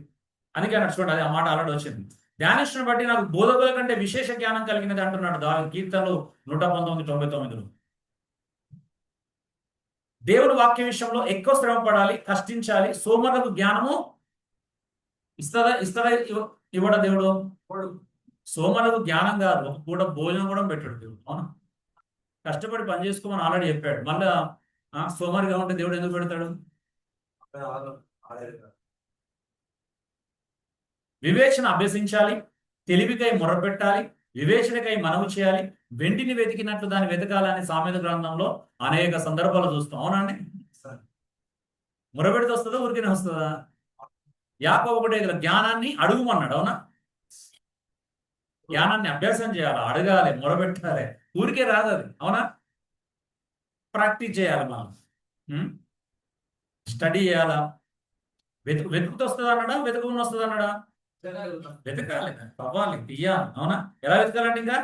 అందుకే అన్నట్టు చూడండి, అది ఆ మాట ఆల్రెడీ వచ్చింది. ధ్యానించిన బట్టి నాకు బోధకుల కంటే విశేష జ్ఞానం కలిగినది అంటున్నాడు దావీదు కీర్తనలు 119:99. దేవుడు వాక్య విషయంలో ఎక్కువ శ్రమ పడాలి, కష్టించాలి. సోమరులకు జ్ఞానము ఇస్తాడా ఇవ్వడా దేవుడు? సోమరులకు జ్ఞానం కాదు, ఒక పూట భోజనం కూడా పెట్టాడు దేవుడు. అవునా? కష్టపడి పని చేసుకోమని ఆల్రెడీ చెప్పాడు. మళ్ళా సోమరిగా ఉంటే దేవుడు ఎందుకు పెడతాడు? వివేచన అభ్యసించాలి, తెలివికై మొరపెట్టాలి, వివేచనకై మనవి చేయాలి, వెండిని వెతికినట్లు దాన్ని వెతకాలని సామెత గ్రంథంలో అనేక సందర్భాలు చూస్తాం. అవునండి? మొరపెడితే వస్తుందా? ఊరికనే వస్తుందా? యాకోబు ఒకటే జ్ఞానాన్ని అడుగుమన్నాడు. అవునా? జ్ఞానాన్ని అభ్యాసం చేయాలి, అడగాలి, మొరపెట్టాలి. ఊరికే రాదు అది. అవునా? ప్రాక్టీస్ చేయాలి, మనం స్టడీ చేయాలా. వెతుకుతూ వస్తుంది అన్నాడా? వెతుకుని వస్తుంది అన్నాడా? వెతకాలి, తవ్వాలి, తీయాలి. అవునా? ఎలా వెతకాలంటే ఇంకా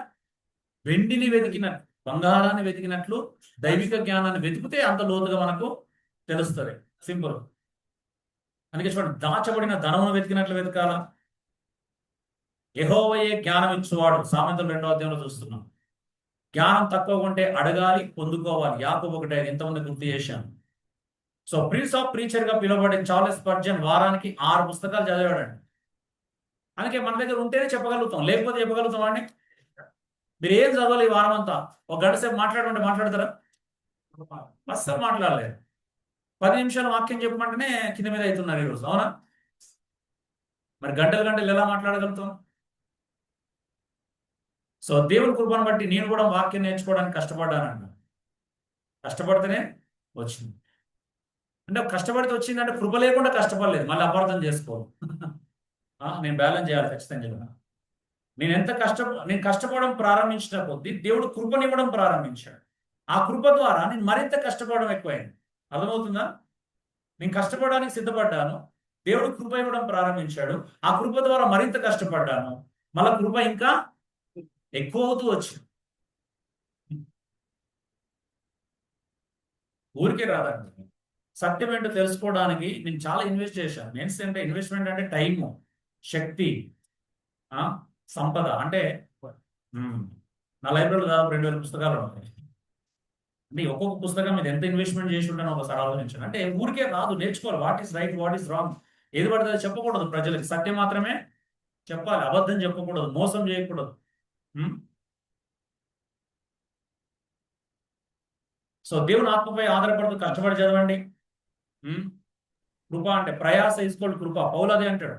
వెండిని వెతికినట్టు, బంగారాన్ని వెతికినట్లు దైవిక జ్ఞానాన్ని వెతికితే అంత లోతుగా మనకు తెలుస్తుంది. సింపుల్. అందుకే చూడండి, దాచబడిన ధనమును వెతికినట్లు వెతకాల. యెహోవాయే జ్ఞానం ఇచ్చువాడు. సామెతలు 2వ అధ్యాయంలో చూస్తున్నాం. జ్ఞానం తక్కువ ఉంటే అడగాలి, పొందుకోవాలి. యాకోబు 1:5 ఎంతమంది గుర్తు చేశాను. సో ప్రిన్స్ ఆఫ్ ప్రీచర్ గా పిలువబడే చార్లెస్ స్పర్జన్ వారానికి 6 పుస్తకాలు చదివాడండి. అందుకే మన దగ్గర ఉంటేనే చెప్పగలుగుతాం, లేకపోతే చెప్పగలుగుతాం అండి. మీరు ఏం చదవాలి ఈ వారం అంతా? ఒక గంట సేపు మాట్లాడమంటే మాట్లాడతారా? అస్సలు మాట్లాడలేదు. 10 నిమిషాలు వాక్యం చెప్పమంటేనే కింద మీద అవుతున్నారు ఈరోజు. అవునా? మరి గంటలు గంటలు ఎలా మాట్లాడగలుగుతాం? సో దేవుని కృపను బట్టి నేను కూడా వాక్యం నేర్చుకోవడానికి కష్టపడ్డానండి. కష్టపడితేనే వచ్చింది. అంటే కష్టపడితే వచ్చిందంటే కృప లేకుండా కష్టపడలేదు. మళ్ళీ అపార్థం చేసుకోవాలి. నేను బ్యాలెన్స్ చేయాలి ఖచ్చితంగా. నేను కష్టపడడం ప్రారంభించిన కొద్దీ దేవుడు కృపనివ్వడం ప్రారంభించాడు. ఆ కృప ద్వారా నేను మరింత కష్టపడడం ఎక్కువైంది. అర్థమవుతుందా? నేను కష్టపడడానికి సిద్ధపడ్డాను, దేవుడు కృప ఇవ్వడం ప్రారంభించాడు. ఆ కృప ద్వారా మరింత కష్టపడ్డాను, మళ్ళా కృప ఇంకా ఎక్కువ అవుతూ వచ్చింది. ఊరికే రాదండి. సత్యం ఏంటో తెలుసుకోవడానికి నేను చాలా ఇన్వెస్ట్ చేశాను. అంటే ఇన్వెస్ట్మెంట్ అంటే టైము, శక్తి, సంపద. అంటే నా లైబ్రరీలో దాదాపు 2000 పుస్తకాలు ఉన్నాయి. అంటే ఒక్కొక్క పుస్తకం మీద ఎంత ఇన్వెస్ట్మెంట్ చేసి ఉంటానో ఒకసారి ఆలోచించండి. అంటే ఊరికే రాదు, నేర్చుకోవాలి. What is right, what is wrong, ఏది పడితే అది చెప్పకూడదు. ప్రజలకి సత్యం మాత్రమే చెప్పాలి, అబద్ధం చెప్పకూడదు, మోసం చేయకూడదు. ఉం? సో దేవుని ఆత్మపై ఆధారపడుతూ కష్టపడి చదవండి. ఉం? కృప అంటే ప్రయాస ఇసుకోండి కృప. పౌలు అదే అంటాడు,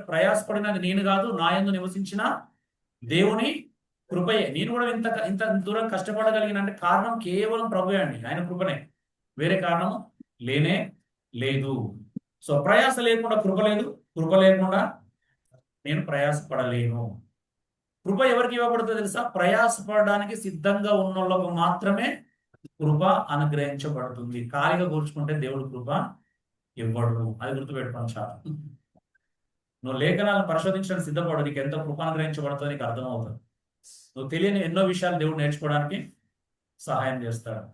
ప్రయాసపడినది నేను కాదు, నా యందు నివసించిన దేవుని కృపయే. నేను కూడా ఇంత ఇంత దూరం కష్టపడగలిగిన అంటే కారణం కేవలం ప్రభువే అండి, ఆయన కృపనే, వేరే కారణం లేనే లేదు. సో ప్రయాస లేకుండా కృప లేదు, కృప లేకుండా నేను ప్రయాసపడలేను. కృప ఎవరికి ఇవ్వబడుతుందో తెలుసా? ప్రయాసపడడానికి సిద్ధంగా ఉన్న వాళ్ళకు మాత్రమే కృప అనుగ్రహించబడుతుంది. ఖాళీగా కూర్చుకుంటే దేవుడు కృప ఇవ్వడు, అది గుర్తుపెట్టుకోండి చాలా. నువ్వు లేఖనాలను పరిశోధించడానికి సిద్ధపడు, నీకు ఎంత కృప అనుగ్రహించబడుతుందో నీకు అర్థమవుతుంది. నువ్వు తెలియని ఎన్నో విషయాలు దేవుడు నేర్చుకోవడానికి సహాయం చేస్తాడు.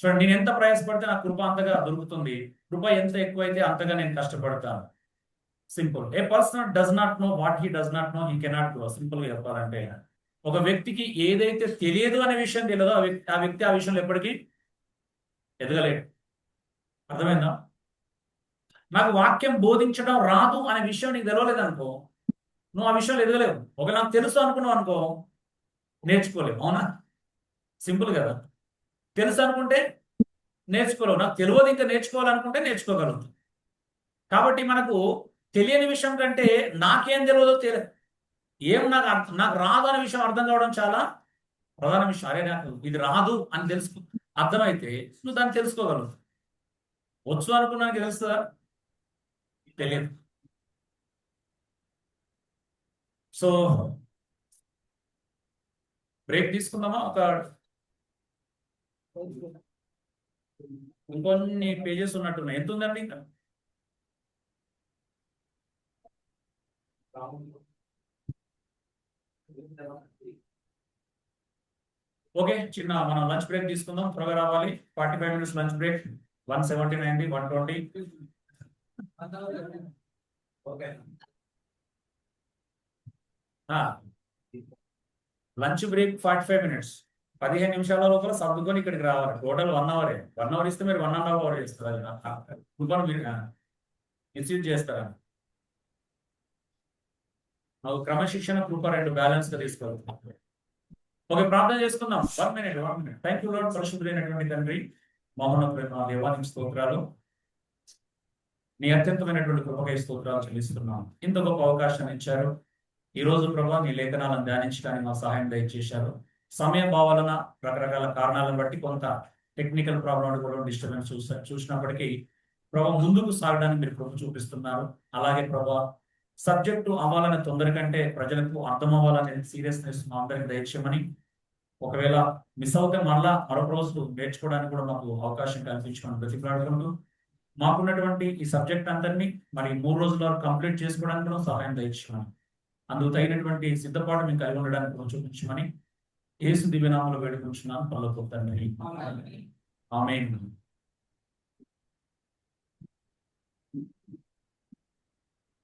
చూడండి, నేను ఎంత ప్రయాసపడితే నాకు కృప అంతగా దొరుకుతుంది, కృప ఎంత ఎక్కువైతే అంతగా నేను కష్టపడతాను. Simple. A person does not know what he does not know he cannot do. Simple గా చెప్పాలంటే, ఒక వ్యక్తికి ఏదైతే తెలియదు అనే విషయం తెలియదో ఆ వ్యక్తి ఆ విషయంలో ఎప్పటికీ ఎదగలేడు. అర్థమైందా? నాకు వాక్యం బోధించడం రాదు అనే విషయం నీకు తెలవలేదు అనుకో, నువ్వు ఆ విషయంలో ఎదగలేవు. ఒక నాకు తెలుసు అనుకున్నావు అనుకో, నేర్చుకోలేవు. అవునా? సింపుల్ కదా. తెలుసు అనుకుంటే నేర్చుకోలేవు, నాకు తెలియదు ఇంకా నేర్చుకోవాలనుకుంటే నేర్చుకోగలుగుతావు. కాబట్టి మనకు తెలియని విషయం కంటే నాకేం తెలియదో ఏం నాకు రాదు అనే విషయం అర్థం కావడం చాలా ప్రధాన విషయం. అరే నాకు ఇది రాదు అని అర్థమైతే నువ్వు దాన్ని తెలుసుకోగలవు. వచ్చు అనుకున్నానికి తెలుస్తుందా? తెలియదు. సో బ్రేక్ తీసుకుందామా? ఇంకొన్ని పేజెస్ ఉన్నట్టున్నాయి. ఎంత ఉందండి ఇంకా? ఓకే, చిన్న మనం లంచ్ బ్రేక్ తీసుకుందాం, త్వరగా రావాలి. 45 minutes lunch break. 179 120. Lunch break 45 minutes. 15 నిమిషాల లోపల సర్దుకొని ఇక్కడికి రావాలి. Total 1 hour. 1 hour ఇస్తే మీరు 1.5 hour చేస్తారు. మీరు మిస్యూజ్ చేస్తారా? క్రమశిక్షణ కృప రెండు బ్యాలెన్స్ గా తీసుకోవాలి. ఓకే, ప్రార్థన చేసుకుందాం. 1 minute. Thank you Lord. పరిశుద్ధులైనటువంటి తండ్రి, మమ్మల్ని ప్రేమ దేవానికి స్తోత్రాలు. నీ అత్యంతమైనటువంటి కృపకై స్తోత్రాలు చెల్లిస్తున్నాం. ఇంత గొప్ప అవకాశం ఇచ్చారు. ఈ రోజు ప్రభా నీ లేఖనాలను ధ్యానించడానికి మా సహాయం దయచేశారు. సమయం భావాలన రకరకాల కారణాలను బట్టి కొంత టెక్నికల్ ప్రాబ్లం కూడా డిస్టర్బెన్స్ చూసినప్పటికీ ప్రభా ముందుకు సాగడానికి మీరు కృప చూపిస్తున్నారు. అలాగే ప్రభా సబ్జెక్టు అవ్వాలని తొందర కంటే ప్రజలకు అర్థం అవ్వాలనే సీరియస్నెస్ మా అందరికి దయచేయమని, ఒకవేళ మిస్ అవుతే మళ్ళా మరొక రోజు నేర్చుకోవడానికి కూడా మాకు అవకాశం కల్పించమని ప్రతిపాడుకుంటూ, మాకున్నటువంటి ఈ సబ్జెక్ట్ అందరినీ మరి 3 రోజుల వరకు కంప్లీట్ చేసుకోవడానికి కూడా సహాయం దయచేయమని, అందుకు తగినటువంటి సిద్ధపాటు మీకు కలిగి ఉండడానికి కూడా చూపించమని యేసు దివ్యనామములో వేడుకుంటున్నాను. పరలోకపు తండ్రి. ఆమేన్.